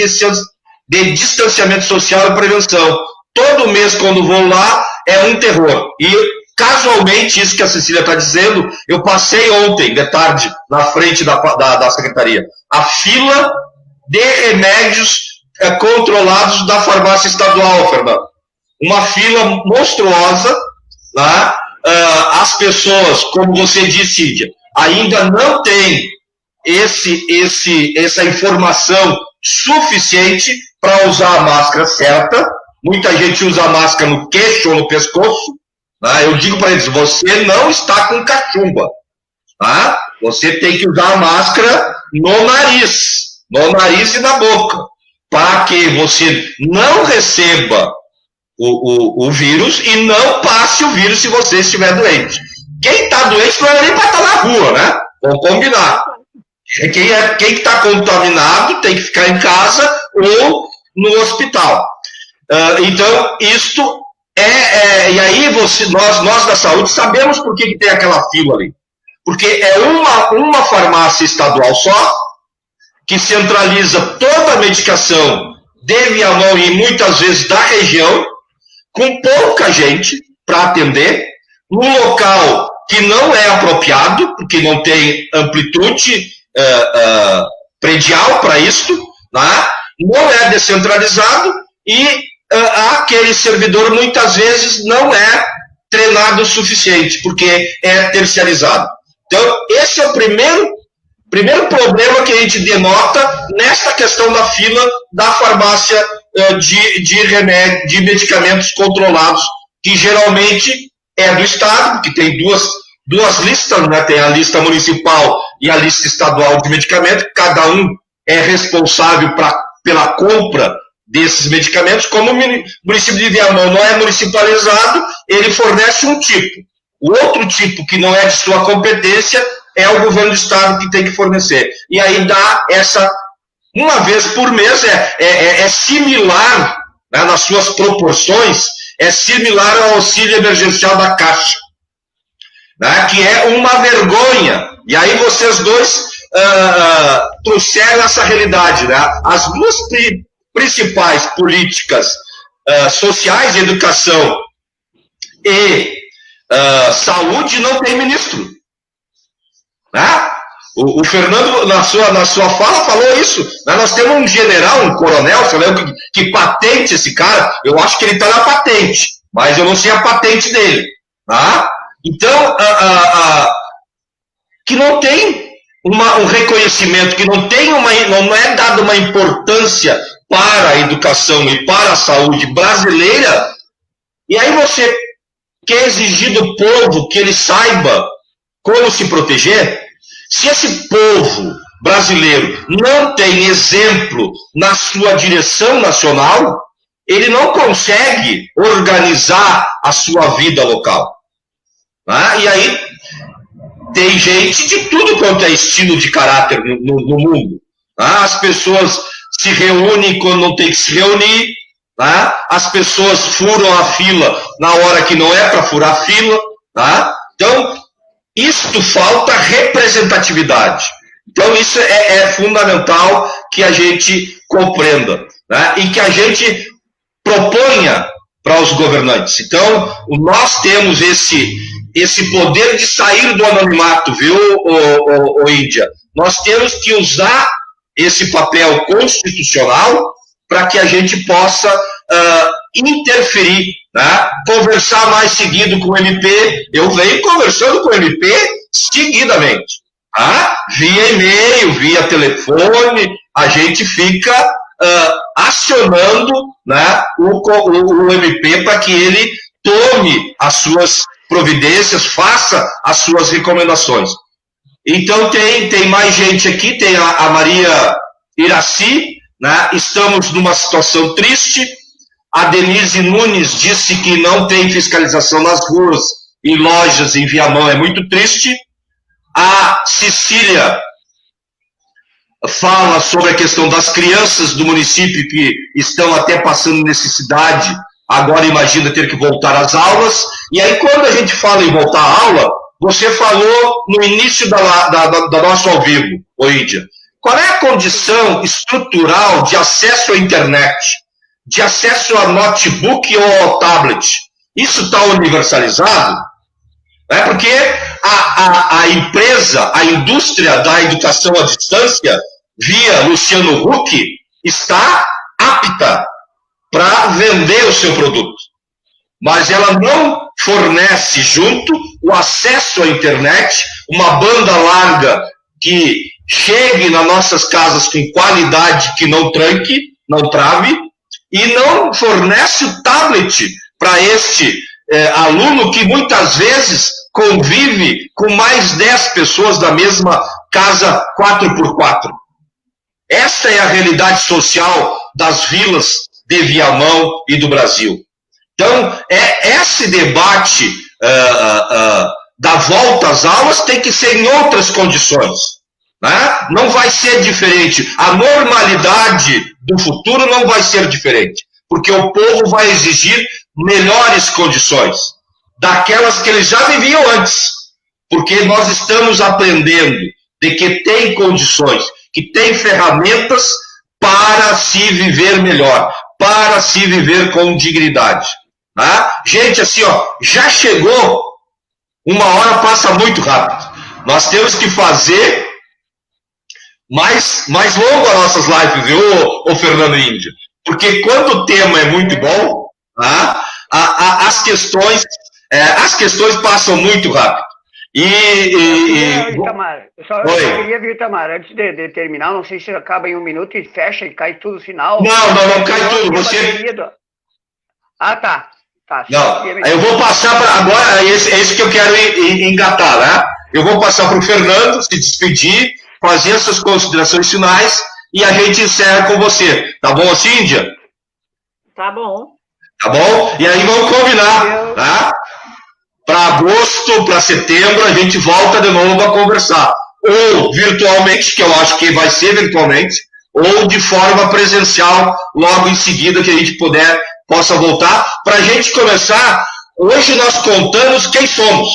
distanciamento social e prevenção. Todo mês, quando vou lá, é um terror. E, casualmente, isso que a Cecília está dizendo, eu passei ontem, de tarde, na frente da Secretaria. A fila de remédios controlados da farmácia estadual, Fernando. Uma fila monstruosa, tá? As pessoas, como você disse, Cíntia, ainda não têm essa informação suficiente para usar a máscara certa. Muita gente usa a máscara no queixo ou no pescoço. Tá? Eu digo para eles: você não está com cachumba. Tá? Você tem que usar a máscara no nariz e na boca, para que você não receba o vírus e não passe o vírus se você estiver doente. Quem está doente não é nem para estar na rua, né? Vamos combinar. Quem está contaminado tem que ficar em casa ou no hospital. Então, isto e aí nós da saúde sabemos por que tem aquela fila ali. Porque é uma farmácia estadual só, que centraliza toda a medicação de Viamão e muitas vezes da região, com pouca gente para atender, num local que não é apropriado, porque não tem amplitude predial para isso, né? Não é descentralizado e aquele servidor muitas vezes não é treinado o suficiente, porque é terciarizado. Então, esse é o primeiro problema que a gente denota nesta questão da fila da farmácia de medicamentos controlados, que geralmente é do Estado, que tem duas listas, né? Tem a lista municipal e a lista estadual de medicamentos, cada um é responsável pela compra desses medicamentos. Como o município de Viamão não é municipalizado, ele fornece um tipo. O outro tipo, que não é de sua competência, é o governo do Estado que tem que fornecer. E aí dá uma vez por mês, é similar, né, nas suas proporções, é similar ao auxílio emergencial da Caixa, né, que é uma vergonha. E aí vocês dois trouxeram essa realidade, né? As duas principais políticas sociais, educação e saúde, não tem ministro. Né? O Fernando, na sua fala, falou isso. Né? Nós temos um general, um coronel, sei lá, que patente esse cara. Eu acho que ele está na patente, mas eu não sei a patente dele. Tá? Então, que não tem um reconhecimento, que não é dada uma importância para a educação e para a saúde brasileira, e aí você quer exigir do povo que ele saiba como se proteger. Se esse povo brasileiro não tem exemplo na sua direção nacional, ele não consegue organizar a sua vida local. Tá? E aí tem gente de tudo quanto é estilo de caráter no mundo. Tá? As pessoas se reúnem quando não tem que se reunir. Tá? As pessoas furam a fila na hora que não é para furar a fila. Tá? Então, isto falta representatividade. Então, isso é fundamental que a gente compreenda, né? E que a gente proponha para os governantes. Então, nós temos esse poder de sair do anonimato, viu, Índia? Nós temos que usar esse papel constitucional para que a gente possa interferir, né? Conversar mais seguido com o MP. Eu venho conversando com o MP seguidamente, tá? Via e-mail, via telefone, a gente fica acionando, né, o MP para que ele tome as suas providências, faça as suas recomendações. Então tem mais gente aqui, tem a Maria Iraci, né? Estamos numa situação triste. A Denise Nunes disse que não tem fiscalização nas ruas, em lojas, em Viamão, é muito triste. A Cecília fala sobre a questão das crianças do município que estão até passando necessidade, agora imagina ter que voltar às aulas. E aí, quando a gente fala em voltar à aula, você falou no início da nosso ao vivo, Índia. Qual é a condição estrutural de acesso à internet, de acesso a notebook ou ao tablet? Isso está universalizado? É porque a empresa, a indústria da educação à distância, via Luciano Huck, está apta para vender o seu produto. Mas ela não fornece junto o acesso à internet, uma banda larga que chegue nas nossas casas com qualidade, que não tranque, não trave, e não fornece o tablet para este aluno que muitas vezes convive com mais 10 pessoas da mesma casa 4x4. Esta é a realidade social das vilas de Viamão e do Brasil. Então, esse debate da volta às aulas tem que ser em outras condições, né? Não vai ser diferente. A normalidade do futuro não vai ser diferente, porque o povo vai exigir melhores condições daquelas que eles já viviam antes, porque nós estamos aprendendo de que tem condições, que tem ferramentas para se viver melhor, para se viver com dignidade. Tá? Gente, assim, ó, já chegou, uma hora passa muito rápido. Nós temos que fazer mais longo as nossas lives, viu, Fernando Índia? Porque quando o tema é muito bom, tá? As questões passam muito rápido. Itamar, eu só queria ver, Itamar, antes de terminar, não sei se acaba em 1 minuto e fecha e cai tudo no final. Não cai tudo. Você... Ah, tá. Não, eu vou passar para agora, é isso que eu quero engatar, né? Eu vou passar para o Fernando se despedir, fazer as suas considerações finais e a gente encerra com você. Tá bom assim, Índia? Tá bom. Tá bom? E aí vamos combinar, tá? Para agosto, para setembro, a gente volta de novo a conversar. Ou virtualmente, que eu acho que vai ser virtualmente, ou de forma presencial, logo em seguida que a gente possa voltar. Para a gente começar, hoje nós contamos quem somos.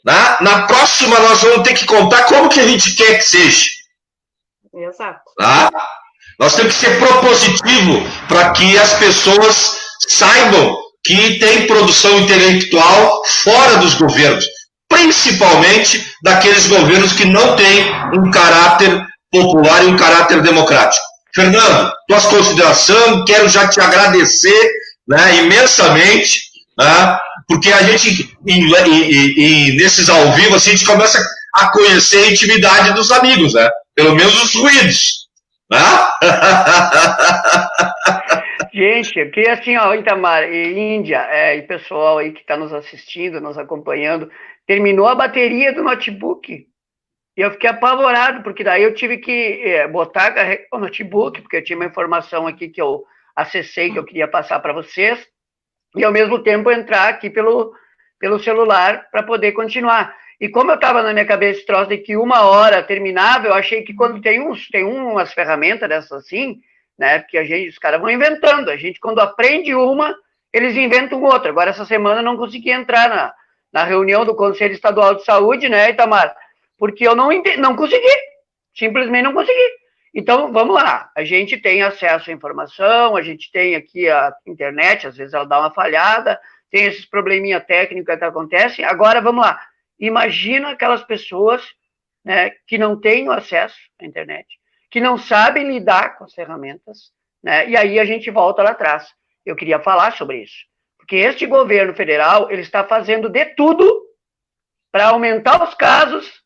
Né? Na próxima nós vamos ter que contar como que a gente quer que seja. Exato. Tá? Nós temos que ser propositivo para que as pessoas saibam que tem produção intelectual fora dos governos, principalmente daqueles governos que não têm um caráter popular e um caráter democrático. Fernando, tuas considerações, quero já te agradecer, né, imensamente, né, porque a gente, nesses ao vivo, assim, a gente começa a conhecer a intimidade dos amigos, né, pelo menos os ruídos. Né? Gente, eu queria assim, ó, Itamar e Índia, e pessoal aí que está nos assistindo, nos acompanhando, terminou a bateria do notebook e eu fiquei apavorado, porque daí eu tive que botar o notebook, porque eu tinha uma informação aqui que eu acessei, que eu queria passar para vocês, e ao mesmo tempo entrar aqui pelo celular para poder continuar. E como eu estava na minha cabeça esse troço de que 1 hora terminava, eu achei que quando tem umas ferramentas dessas assim, né, porque os caras vão inventando, a gente quando aprende uma, eles inventam outra. Agora essa semana eu não consegui entrar na reunião do Conselho Estadual de Saúde, né, Itamar, porque eu não consegui, simplesmente não consegui. Então, vamos lá, a gente tem acesso à informação, a gente tem aqui a internet, às vezes ela dá uma falhada, tem esses probleminha técnicos que acontecem. Agora, vamos lá, imagina aquelas pessoas, né, que não têm o acesso à internet, que não sabem lidar com as ferramentas, né? E aí a gente volta lá atrás. Eu queria falar sobre isso. Porque este governo federal, ele está fazendo de tudo para aumentar os casos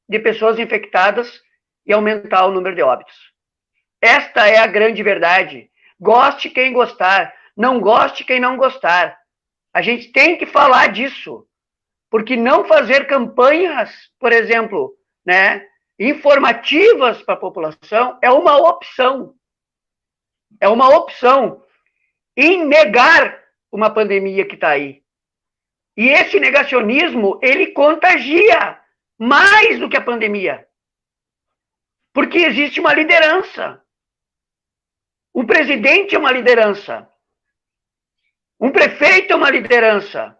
de pessoas infectadas e aumentar o número de óbitos. Esta é a grande verdade. Goste quem gostar, não goste quem não gostar. A gente tem que falar disso, porque não fazer campanhas, por exemplo, né, informativas para a população é uma opção. É uma opção em negar uma pandemia que está aí. E esse negacionismo, ele contagia mais do que a pandemia. Porque existe uma liderança. Um presidente é uma liderança. Um prefeito é uma liderança.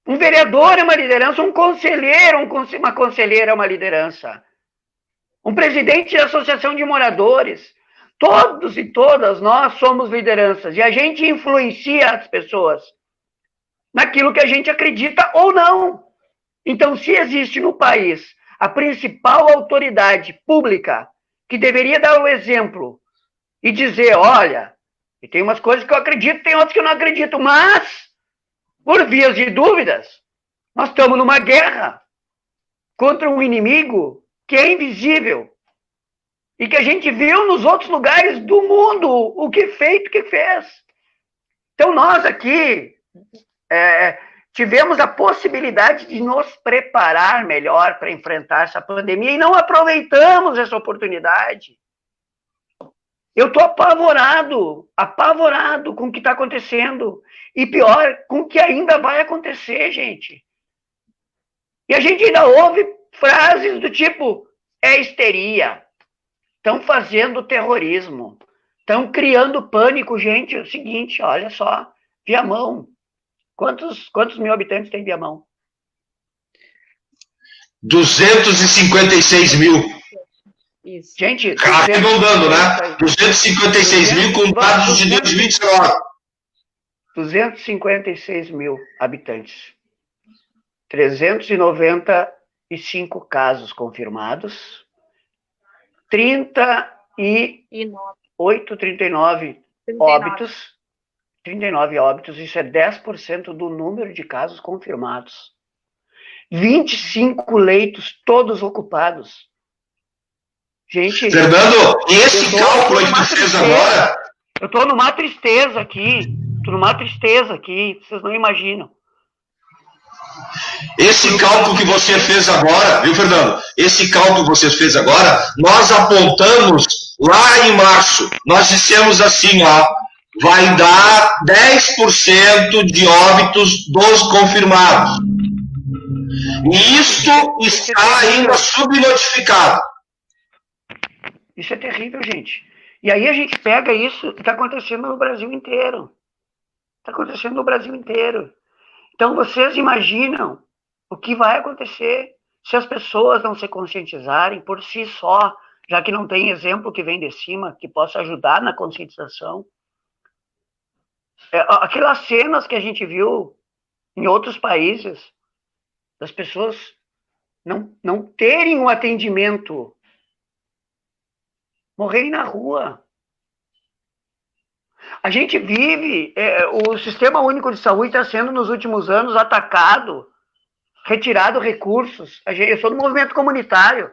Um vereador é uma liderança. Um conselheiro, uma conselheira é uma liderança. Um presidente da associação de moradores. Todos e todas nós somos lideranças. E a gente influencia as pessoas naquilo que a gente acredita ou não. Então, se existe no país a principal autoridade pública que deveria dar o exemplo e dizer, olha, e tem umas coisas que eu acredito, tem outras que eu não acredito, mas, por vias de dúvidas, nós estamos numa guerra contra um inimigo que é invisível e que a gente viu nos outros lugares do mundo o que fez. Então, nós aqui tivemos a possibilidade de nos preparar melhor para enfrentar essa pandemia e não aproveitamos essa oportunidade. Eu estou apavorado com o que está acontecendo. E pior, com o que ainda vai acontecer, gente. E a gente ainda ouve frases do tipo, é histeria. Estão fazendo terrorismo. Estão criando pânico, gente. É o seguinte, olha só, Viamão. Quantos mil habitantes tem Viamão? 256 mil. Isso. Gente, arredondando, né? 256 mil com dados de 2019. 256 mil habitantes. 395 casos confirmados. 39 óbitos. 39 óbitos, isso é 10% do número de casos confirmados. 25 leitos, todos ocupados. Gente... Fernando, esse cálculo aí que tu fez agora... Eu estou numa tristeza aqui, vocês não imaginam. Esse cálculo que você fez agora, viu, Fernando? Esse cálculo que você fez agora, nós apontamos lá em março. Nós dissemos assim, ó, vai dar 10% de óbitos dos confirmados. E isto está ainda subnotificado. Isso é terrível, gente. E aí a gente pega isso, está acontecendo no Brasil inteiro. Está acontecendo no Brasil inteiro. Então, vocês imaginam o que vai acontecer se as pessoas não se conscientizarem por si só, já que não tem exemplo que vem de cima, que possa ajudar na conscientização. Aquelas cenas que a gente viu em outros países, das pessoas não terem um atendimento, morrerem na rua. A gente vive, o Sistema Único de Saúde está sendo, nos últimos anos, atacado, retirado recursos. Eu sou do movimento comunitário.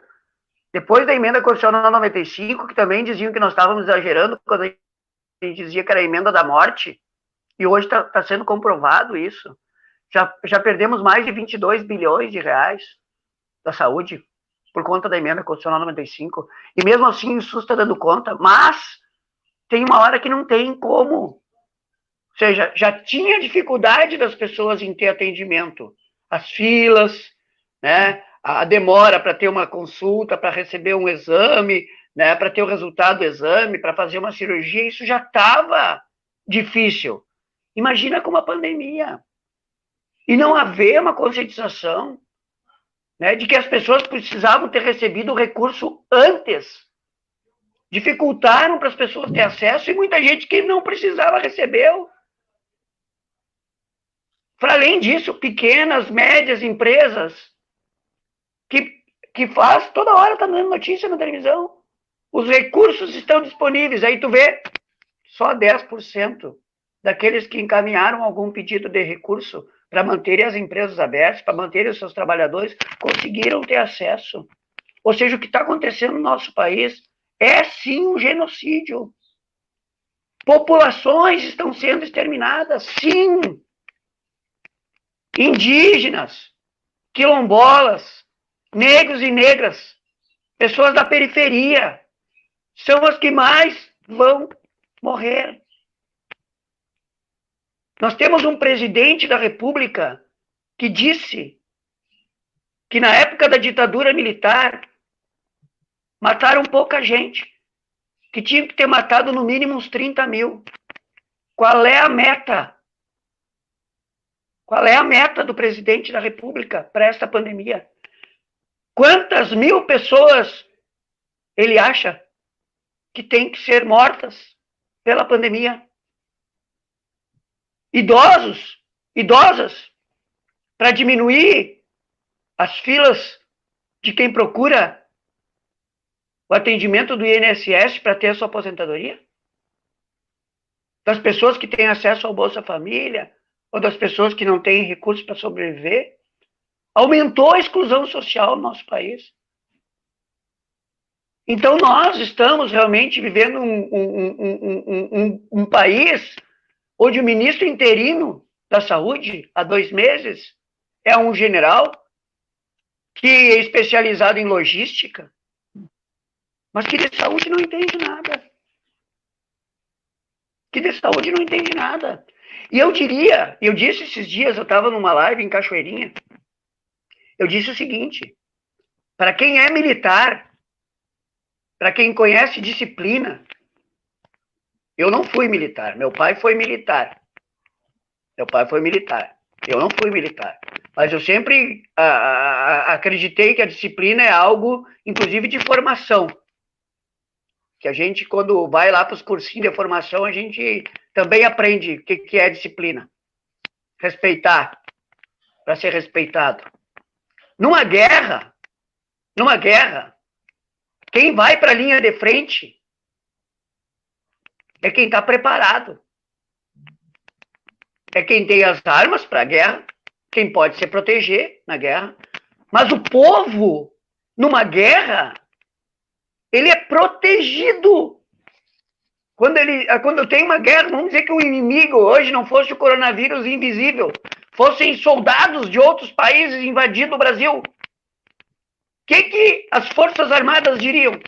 Depois da emenda constitucional 95, que também diziam que nós estávamos exagerando, quando a gente dizia que era a emenda da morte, e hoje está sendo comprovado isso. Já perdemos mais de 22 bilhões de reais da saúde por conta da emenda constitucional 95. E mesmo assim, o SUS está dando conta, mas tem uma hora que não tem como. Ou seja, já tinha dificuldade das pessoas em ter atendimento. As filas, né? A demora para ter uma consulta, para receber um exame, né? Para ter o resultado do exame, para fazer uma cirurgia, isso já estava difícil. Imagina com uma pandemia. E não haver uma conscientização, né, de que as pessoas precisavam ter recebido o recurso antes. Dificultaram para as pessoas ter acesso e muita gente que não precisava recebeu. Para além disso, pequenas, médias empresas que faz, toda hora está dando notícia na televisão. Os recursos estão disponíveis. Aí tu vê, só 10% daqueles que encaminharam algum pedido de recurso para manterem as empresas abertas, para manterem os seus trabalhadores, conseguiram ter acesso. Ou seja, o que está acontecendo no nosso país é sim um genocídio. Populações estão sendo exterminadas, sim. Indígenas, quilombolas, negros e negras, pessoas da periferia, são as que mais vão morrer. Nós temos um presidente da República que disse que na época da ditadura militar mataram pouca gente, que tinha que ter matado no mínimo uns 30 mil. Qual é a meta? Qual é a meta do presidente da República para esta pandemia? Quantas mil pessoas ele acha que tem que ser mortas pela pandemia? Idosos, idosas, para diminuir as filas de quem procura o atendimento do INSS para ter a sua aposentadoria? Das pessoas que têm acesso ao Bolsa Família, ou das pessoas que não têm recursos para sobreviver? Aumentou a exclusão social no nosso país. Então, nós estamos realmente vivendo um país onde o ministro interino da Saúde, há 2 meses, é um general que é especializado em logística, mas que de saúde não entende nada. Que de saúde não entende nada. E eu disse esses dias, eu estava numa live em Cachoeirinha, eu disse o seguinte: para quem é militar, para quem conhece disciplina, eu não fui militar, meu pai foi militar. Eu não fui militar. Mas eu sempre acreditei que a disciplina é algo, inclusive, de formação. Que a gente, quando vai lá para os cursinhos de formação, a gente também aprende o que é disciplina. Respeitar, para ser respeitado. Numa guerra, quem vai para a linha de frente é quem está preparado. É quem tem as armas para a guerra, quem pode se proteger na guerra. Mas o povo, numa guerra, ele é protegido. Quando tem uma guerra, vamos dizer que o inimigo hoje não fosse o coronavírus invisível, fossem soldados de outros países invadindo o Brasil. O que as Forças Armadas diriam?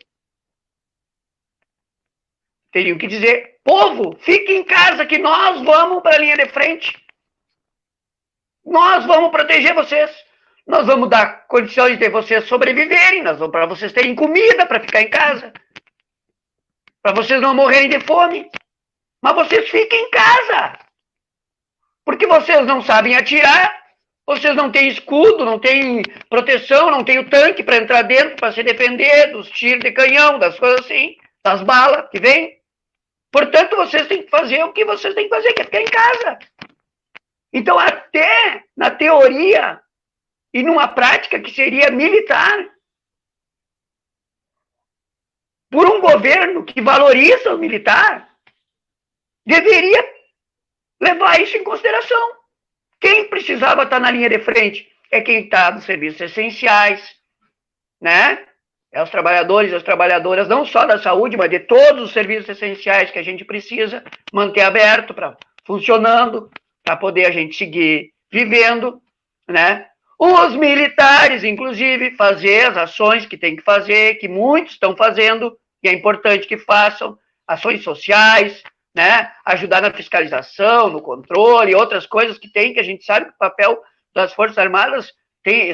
Teriam que dizer: povo, fique em casa que nós vamos para a linha de frente. Nós vamos proteger vocês. Nós vamos dar condições de vocês sobreviverem, para vocês terem comida para ficar em casa, para vocês não morrerem de fome. Mas vocês fiquem em casa, porque vocês não sabem atirar, vocês não têm escudo, não têm proteção, não têm o tanque para entrar dentro, para se defender dos tiros de canhão, das coisas assim, das balas que vêm. Portanto, vocês têm que fazer o que vocês têm que fazer, que é ficar em casa. Então, até na teoria e numa prática que seria militar, por um governo que valoriza o militar, deveria levar isso em consideração. Quem precisava estar na linha de frente é quem está nos serviços essenciais, né? É os trabalhadores e as trabalhadoras, não só da saúde, mas de todos os serviços essenciais que a gente precisa manter aberto, funcionando, para poder a gente seguir vivendo, né? Os militares, inclusive, fazer as ações que tem que fazer, que muitos estão fazendo, e é importante que façam, ações sociais, né? Ajudar na fiscalização, no controle, outras coisas que tem, que a gente sabe que o papel das Forças Armadas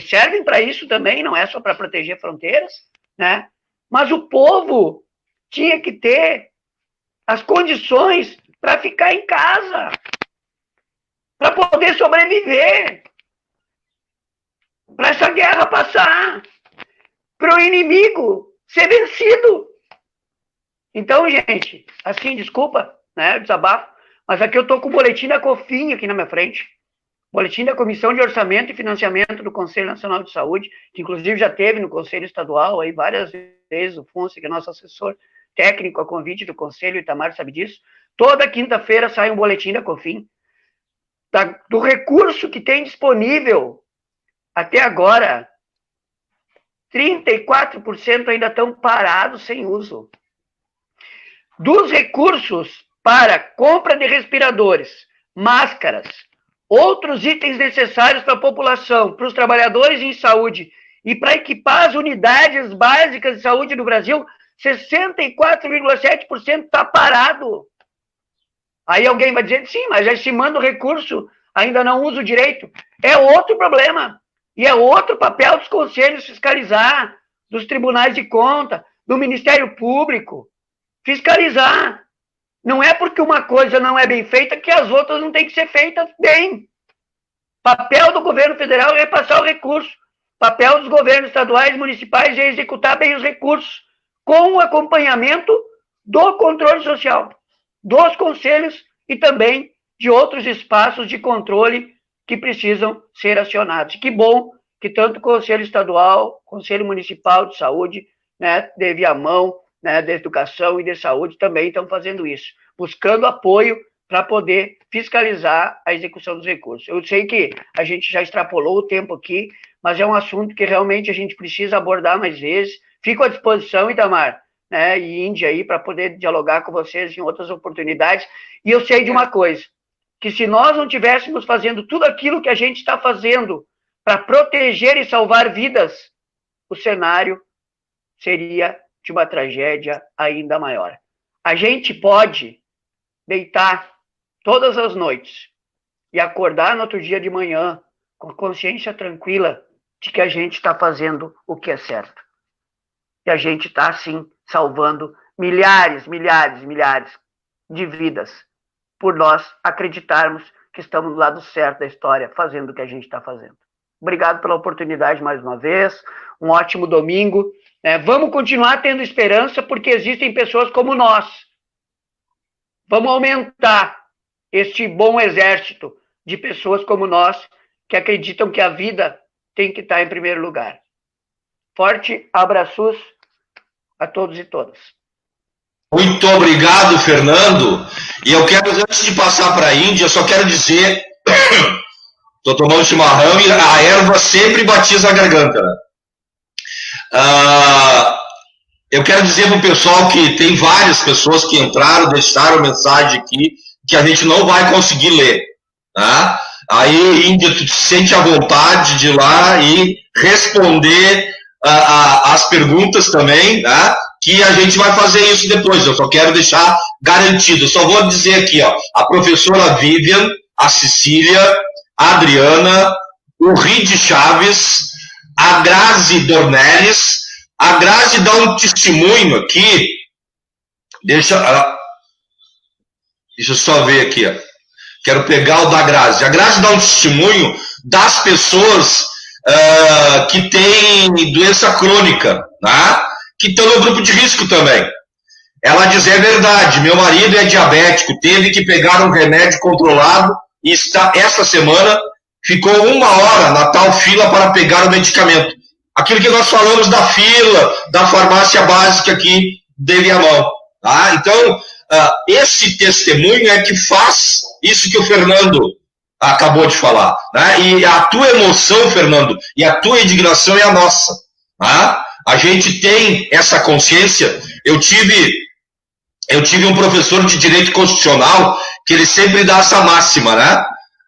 servem para isso também, não é só para proteger fronteiras, né? Mas o povo tinha que ter as condições para ficar em casa, para poder sobreviver, para essa guerra passar, para o inimigo ser vencido. Então, gente, assim, desculpa, né, desabafo, mas aqui eu estou com o boletim da COFIN aqui na minha frente, boletim da Comissão de Orçamento e Financiamento do Conselho Nacional de Saúde, que inclusive já teve no Conselho Estadual aí várias vocês, o Fonse, que é nosso assessor técnico a convite do Conselho, o Itamar sabe disso. Toda quinta-feira sai um boletim da COFIN, do recurso que tem disponível até agora. 34% ainda estão parados sem uso. Dos recursos para compra de respiradores, máscaras, outros itens necessários para a população, para os trabalhadores em saúde e para equipar as unidades básicas de saúde do Brasil, 64,7% está parado. Aí alguém vai dizer, sim, mas já se manda o recurso, ainda não usa o direito. É outro problema. E é outro papel dos conselhos fiscalizar, dos tribunais de conta, do Ministério Público. Fiscalizar. Não é porque uma coisa não é bem feita que as outras não têm que ser feitas bem. Papel do governo federal é repassar o recurso. Papel dos governos estaduais e municipais é executar bem os recursos, com o acompanhamento do controle social, dos conselhos e também de outros espaços de controle que precisam ser acionados. Que bom que tanto o Conselho Estadual, Conselho Municipal de Saúde, né, de Viamão, né, de Educação e de Saúde também estão fazendo isso, buscando apoio para poder fiscalizar a execução dos recursos. Eu sei que a gente já extrapolou o tempo aqui, mas é um assunto que realmente a gente precisa abordar mais vezes. Fico à disposição, Itamar, né, e Índia aí, para poder dialogar com vocês em outras oportunidades. E eu sei de uma coisa, que se nós não estivéssemos fazendo tudo aquilo que a gente está fazendo para proteger e salvar vidas, o cenário seria de uma tragédia ainda maior. A gente pode deitar todas as noites e acordar no outro dia de manhã com a consciência tranquila de que a gente está fazendo o que é certo. E a gente está, assim, salvando milhares de vidas, por nós acreditarmos que estamos do lado certo da história, fazendo o que a gente está fazendo. Obrigado pela oportunidade mais uma vez, um ótimo domingo. Vamos continuar tendo esperança, porque existem pessoas como nós. Vamos aumentar este bom exército de pessoas como nós, que acreditam que a vida tem que estar em primeiro lugar. Forte abraços a todos e todas. Muito obrigado, Fernando. E eu quero, antes de passar para a Índia, só quero dizer, estou tomando chimarrão e a erva sempre batiza a garganta, né? Eu quero dizer para o pessoal que tem várias pessoas que entraram, deixaram mensagem aqui, que a gente não vai conseguir ler, tá? Aí, Índia, tu te sente à vontade de ir lá e responder as perguntas também, tá? Que a gente vai fazer isso depois. Eu só quero deixar garantido. Só vou dizer aqui, ó, a professora Vivian, a Cecília, a Adriana, o Ride Chaves, a Grazi Dornelles. A Grazi dá um testemunho aqui. Deixa eu só ver aqui, ó. Quero pegar o da Grazi. A Grazi dá um testemunho das pessoas que têm doença crônica, né? Que estão no grupo de risco também. Ela diz, é verdade, meu marido é diabético, teve que pegar um remédio controlado e esta semana ficou 1 hora na tal fila para pegar o medicamento. Aquilo que nós falamos da fila, da farmácia básica aqui de Viamão. Tá? Então, esse testemunho é que faz isso que o Fernando acabou de falar. Né? E a tua emoção, Fernando, e a tua indignação é a nossa. Tá? A gente tem essa consciência. Eu tive um professor de direito constitucional que ele sempre dá essa máxima, né?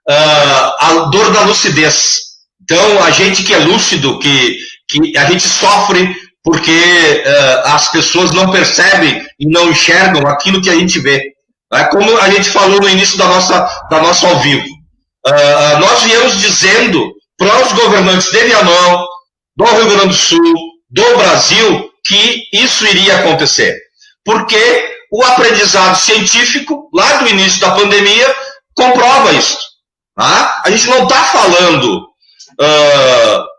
A dor da lucidez. Então, a gente que é lúcido, que a gente sofre porque as pessoas não percebem e não enxergam aquilo que a gente vê. Né? Como a gente falou no início da nossa ao vivo. Nós viemos dizendo para os governantes de Viamão, do Rio Grande do Sul, do Brasil, que isso iria acontecer. Porque o aprendizado científico, lá do início da pandemia, comprova isso. Tá? A gente não está falando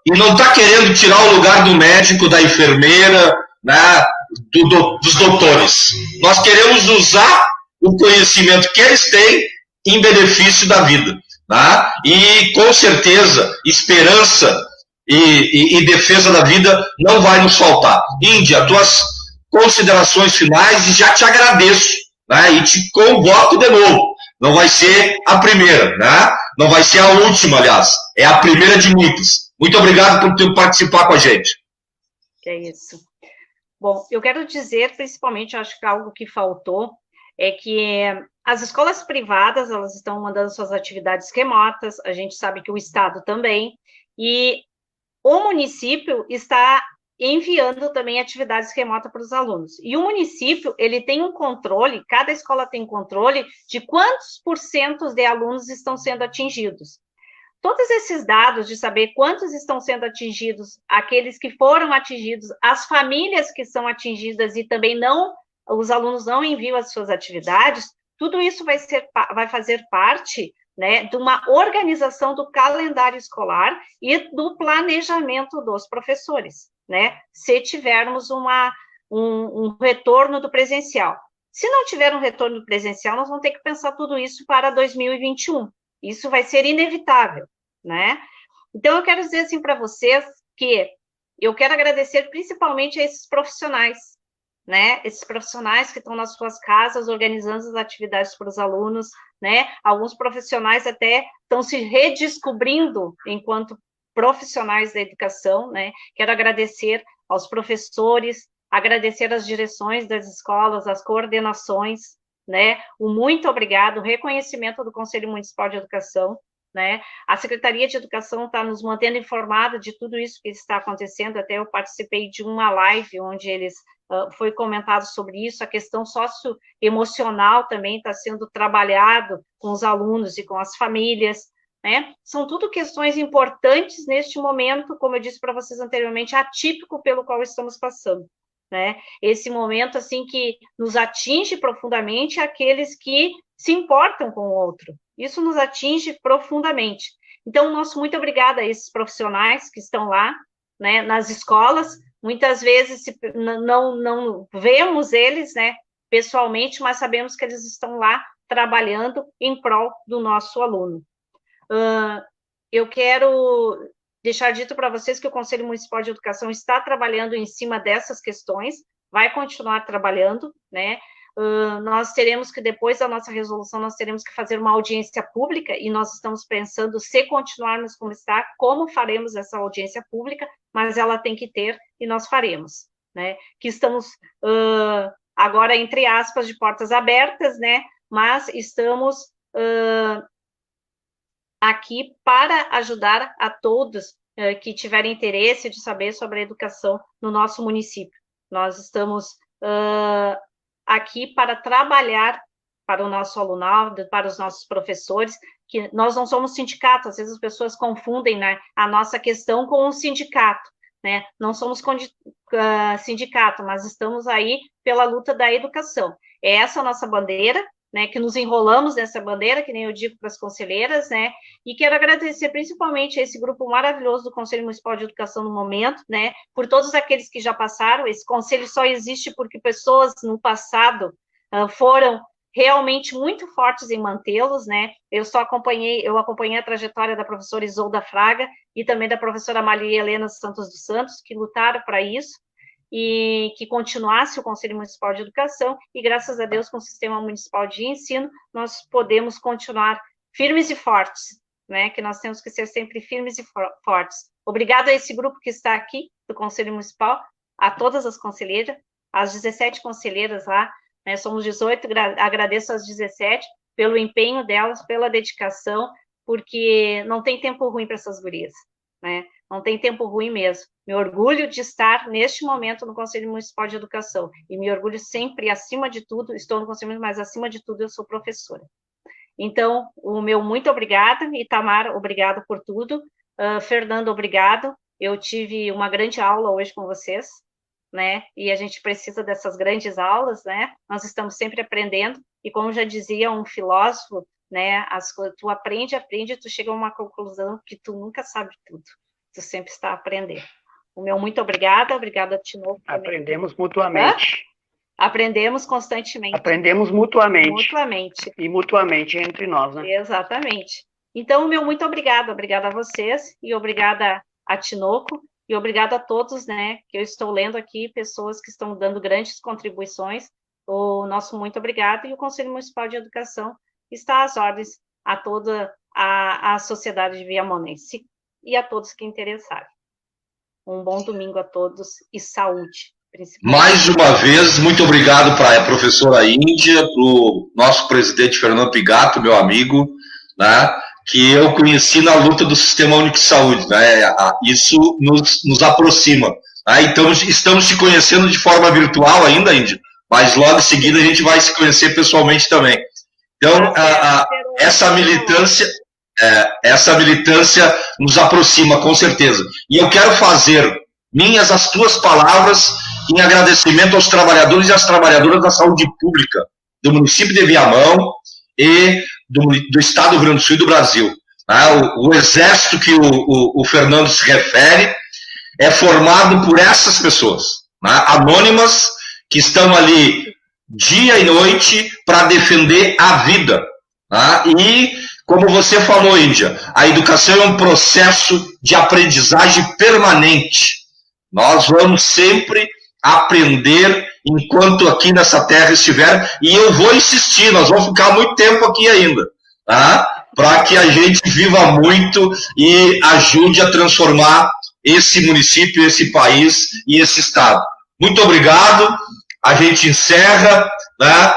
e não está querendo tirar o lugar do médico, da enfermeira, né, dos doutores. Nós queremos usar o conhecimento que eles têm em benefício da vida. Tá? E, com certeza, esperança e defesa da vida não vai nos faltar. Índia, tuas considerações finais, e já te agradeço, né? E te convoco de novo. Não vai ser a primeira, né? Não vai ser a última, aliás. É a primeira de muitas. Muito obrigado por participar com a gente. É isso. Bom, eu quero dizer, principalmente, eu acho que algo que faltou é que as escolas privadas, elas estão mandando suas atividades remotas, a gente sabe que o Estado também, e o município está enviando também atividades remotas para os alunos. E o município, ele tem um controle, cada escola tem controle de quantos % de alunos estão sendo atingidos. Todos esses dados de saber quantos estão sendo atingidos, aqueles que foram atingidos, as famílias que são atingidas e também os alunos não enviam as suas atividades, tudo isso vai fazer parte, né, de uma organização do calendário escolar e do planejamento dos professores, né, se tivermos um retorno do presencial. Se não tiver um retorno do presencial, nós vamos ter que pensar tudo isso para 2021. Isso vai ser inevitável, né? Então, eu quero dizer assim para vocês que eu quero agradecer principalmente a esses profissionais, né? Esses profissionais que estão nas suas casas organizando as atividades para os alunos, né? Alguns profissionais até estão se redescobrindo enquanto profissionais da educação, né? Quero agradecer aos professores, agradecer às direções das escolas, às coordenações, né? O muito obrigado, o reconhecimento do Conselho Municipal de Educação, né? A Secretaria de Educação está nos mantendo informada de tudo isso que está acontecendo. Até eu participei de uma live onde foi comentado sobre isso. A questão socioemocional também está sendo trabalhado com os alunos e com as famílias, né? São tudo questões importantes neste momento, como eu disse para vocês anteriormente, atípico pelo qual estamos passando, né? Esse momento, assim, que nos atinge profundamente aqueles que se importam com o outro. Isso nos atinge profundamente. Então, nosso muito obrigada a esses profissionais que estão lá, né, nas escolas. Muitas vezes não vemos eles, né, pessoalmente, mas sabemos que eles estão lá trabalhando em prol do nosso aluno. Eu quero deixar dito para vocês que o Conselho Municipal de Educação está trabalhando em cima dessas questões, vai continuar trabalhando, né? Nós teremos que, depois da nossa resolução, nós teremos que fazer uma audiência pública, e nós estamos pensando, se continuarmos como está, como faremos essa audiência pública, mas ela tem que ter, e nós faremos, né? Que estamos, agora, entre aspas, de portas abertas, né? Mas estamos aqui para ajudar a todos que tiverem interesse de saber sobre a educação no nosso município. Nós estamos aqui para trabalhar para o nosso alunado, para os nossos professores, que nós não somos sindicato, às vezes as pessoas confundem, né, a nossa questão com um sindicato, né? Não somos sindicato, mas estamos aí pela luta da educação. É essa a nossa bandeira, né, que nos enrolamos nessa bandeira, que nem eu digo para as conselheiras, né, e quero agradecer principalmente a esse grupo maravilhoso do Conselho Municipal de Educação no momento, né, por todos aqueles que já passaram. Esse conselho só existe porque pessoas no passado foram realmente muito fortes em mantê-los, né. Eu acompanhei a trajetória da professora Isolda Fraga e também da professora Maria Helena Santos dos Santos, que lutaram para isso, e que continuasse o Conselho Municipal de Educação, e graças a Deus, com o Sistema Municipal de Ensino, nós podemos continuar firmes e fortes, né, que nós temos que ser sempre firmes e fortes. Obrigado a esse grupo que está aqui, do Conselho Municipal, a todas as conselheiras, as 17 conselheiras lá, né, somos 18, agradeço às 17 pelo empenho delas, pela dedicação, porque não tem tempo ruim para essas gurias, né, não tem tempo ruim mesmo. Me orgulho de estar, neste momento, no Conselho Municipal de Educação, e me orgulho sempre, acima de tudo, estou no Conselho, mas acima de tudo eu sou professora. Então, o meu muito obrigada, Itamar, obrigado por tudo, Fernando, obrigado, eu tive uma grande aula hoje com vocês, né, e a gente precisa dessas grandes aulas, né, nós estamos sempre aprendendo, e como já dizia um filósofo, né, tu aprende, tu chega a uma conclusão que tu nunca sabe tudo. Tu sempre está a aprender. O meu muito obrigada a ti novo. Aprendemos mutuamente. Aprendemos constantemente. Aprendemos mutuamente. Mutuamente. E mutuamente entre nós, né? Exatamente. Então, o meu muito obrigada a vocês, e obrigada a Tinoco, e obrigado a todos, né, que eu estou lendo aqui, pessoas que estão dando grandes contribuições. O nosso muito obrigado, e o Conselho Municipal de Educação está às ordens a toda a sociedade viamonense e a todos que interessarem. Um bom domingo a todos e saúde, principalmente. Mais uma vez, muito obrigado para a professora Índia, para o nosso presidente Fernando Pigato, meu amigo, né, que eu conheci na luta do Sistema Único de Saúde. Né, isso nos aproxima. Né, então, estamos te conhecendo de forma virtual ainda, Índia, mas logo em seguida a gente vai se conhecer pessoalmente também. Então, essa militância nos aproxima, com certeza. E eu quero fazer minhas as tuas palavras em agradecimento aos trabalhadores e às trabalhadoras da saúde pública do município de Viamão e do estado do Rio Grande do Sul e do Brasil. O exército que o Fernando se refere é formado por essas pessoas, anônimas, que estão ali dia e noite para defender a vida. E, como você falou, Índia, a educação é um processo de aprendizagem permanente. Nós vamos sempre aprender enquanto aqui nessa terra estiver, e eu vou insistir, nós vamos ficar muito tempo aqui ainda, para que a gente viva muito e ajude a transformar esse município, esse país e esse estado. Muito obrigado, a gente encerra, né?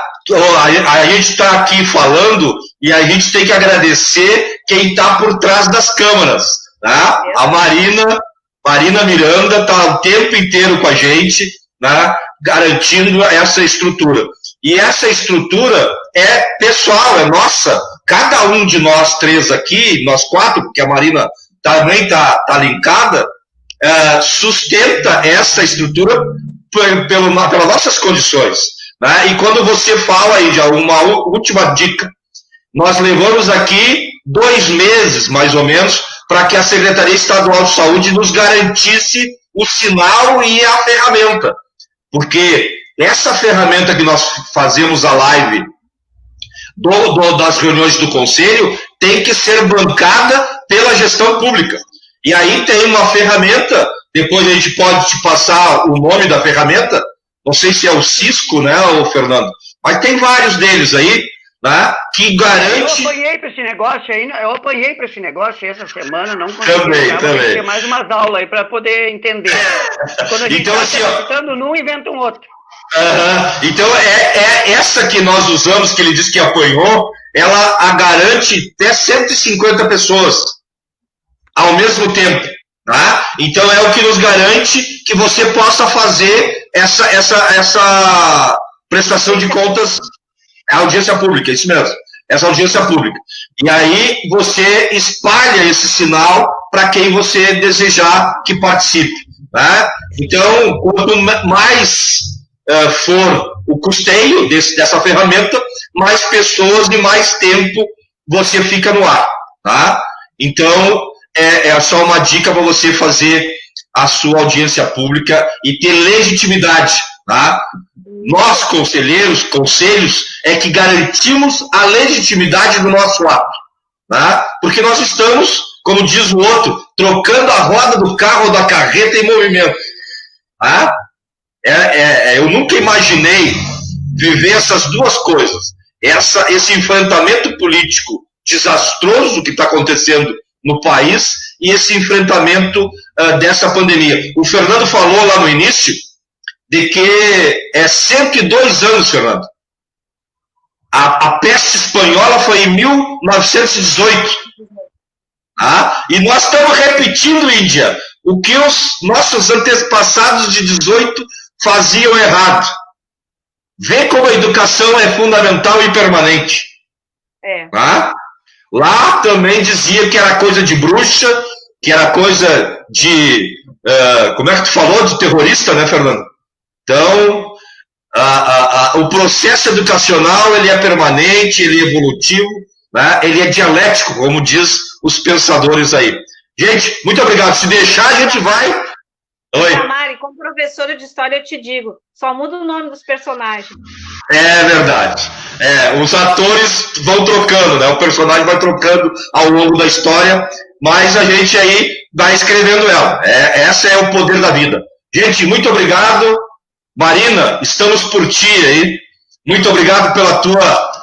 A gente está aqui falando e a gente tem que agradecer quem está por trás das câmeras, né? A Marina Miranda está o tempo inteiro com a gente, né, garantindo essa estrutura. E essa estrutura é pessoal, é nossa. Cada um de nós três aqui, nós quatro, porque a Marina também está linkada, sustenta essa estrutura pelas nossas condições. Né? E quando você fala aí, já uma última dica, nós levamos aqui 2 meses, mais ou menos, para que a Secretaria Estadual de Saúde nos garantisse o sinal e a ferramenta. Porque essa ferramenta que nós fazemos a live das reuniões do Conselho tem que ser bancada pela gestão pública. E aí tem uma ferramenta, depois a gente pode te passar o nome da ferramenta, não sei se é o Cisco, né, Fernando? Mas tem vários deles aí, né, que garante... Eu apanhei para esse negócio aí, essa semana, não consegui. Também. Ter mais umas aulas aí para poder entender. Quando a gente então, está acreditando num, inventa um outro. Então, essa que nós usamos, que ele disse que apanhou, ela a garante até 150 pessoas ao mesmo tempo. Tá? Então, é o que nos garante que você possa fazer essa prestação de contas, a audiência pública, isso mesmo, essa audiência pública. E aí você espalha esse sinal para quem você desejar que participe. Tá? Então, quanto mais for o custeio dessa ferramenta, mais pessoas e mais tempo você fica no ar. Tá? Então, é só uma dica para você fazer a sua audiência pública e ter legitimidade. Tá? Nós, conselhos, é que garantimos a legitimidade do nosso ato. Tá? Porque nós estamos, como diz o outro, trocando a roda do carro ou da carreta em movimento. Tá? Eu nunca imaginei viver essas duas coisas. Esse enfrentamento político desastroso que está acontecendo no país e esse enfrentamento dessa pandemia. O Fernando falou lá no início de que 102 anos, Fernando. A peste espanhola foi em 1918. E nós estamos repetindo, Índia, o que os nossos antepassados de 18 faziam errado. Vê como a educação é fundamental e permanente. Lá também dizia que era coisa de bruxa, que era coisa de... como é que tu falou? De terrorista, né, Fernando? Então, o processo educacional ele é permanente, ele é evolutivo, né? Ele é dialético, como diz os pensadores aí. Gente, muito obrigado. Se deixar, a gente vai... Oi. Mari, como professora de história, eu te digo, só muda o nome dos personagens. É verdade. Os atores vão trocando, né? O personagem vai trocando ao longo da história, mas a gente aí vai escrevendo ela. Essa é o poder da vida. Gente, muito obrigado. Marina, estamos por ti aí. Muito obrigado pela tua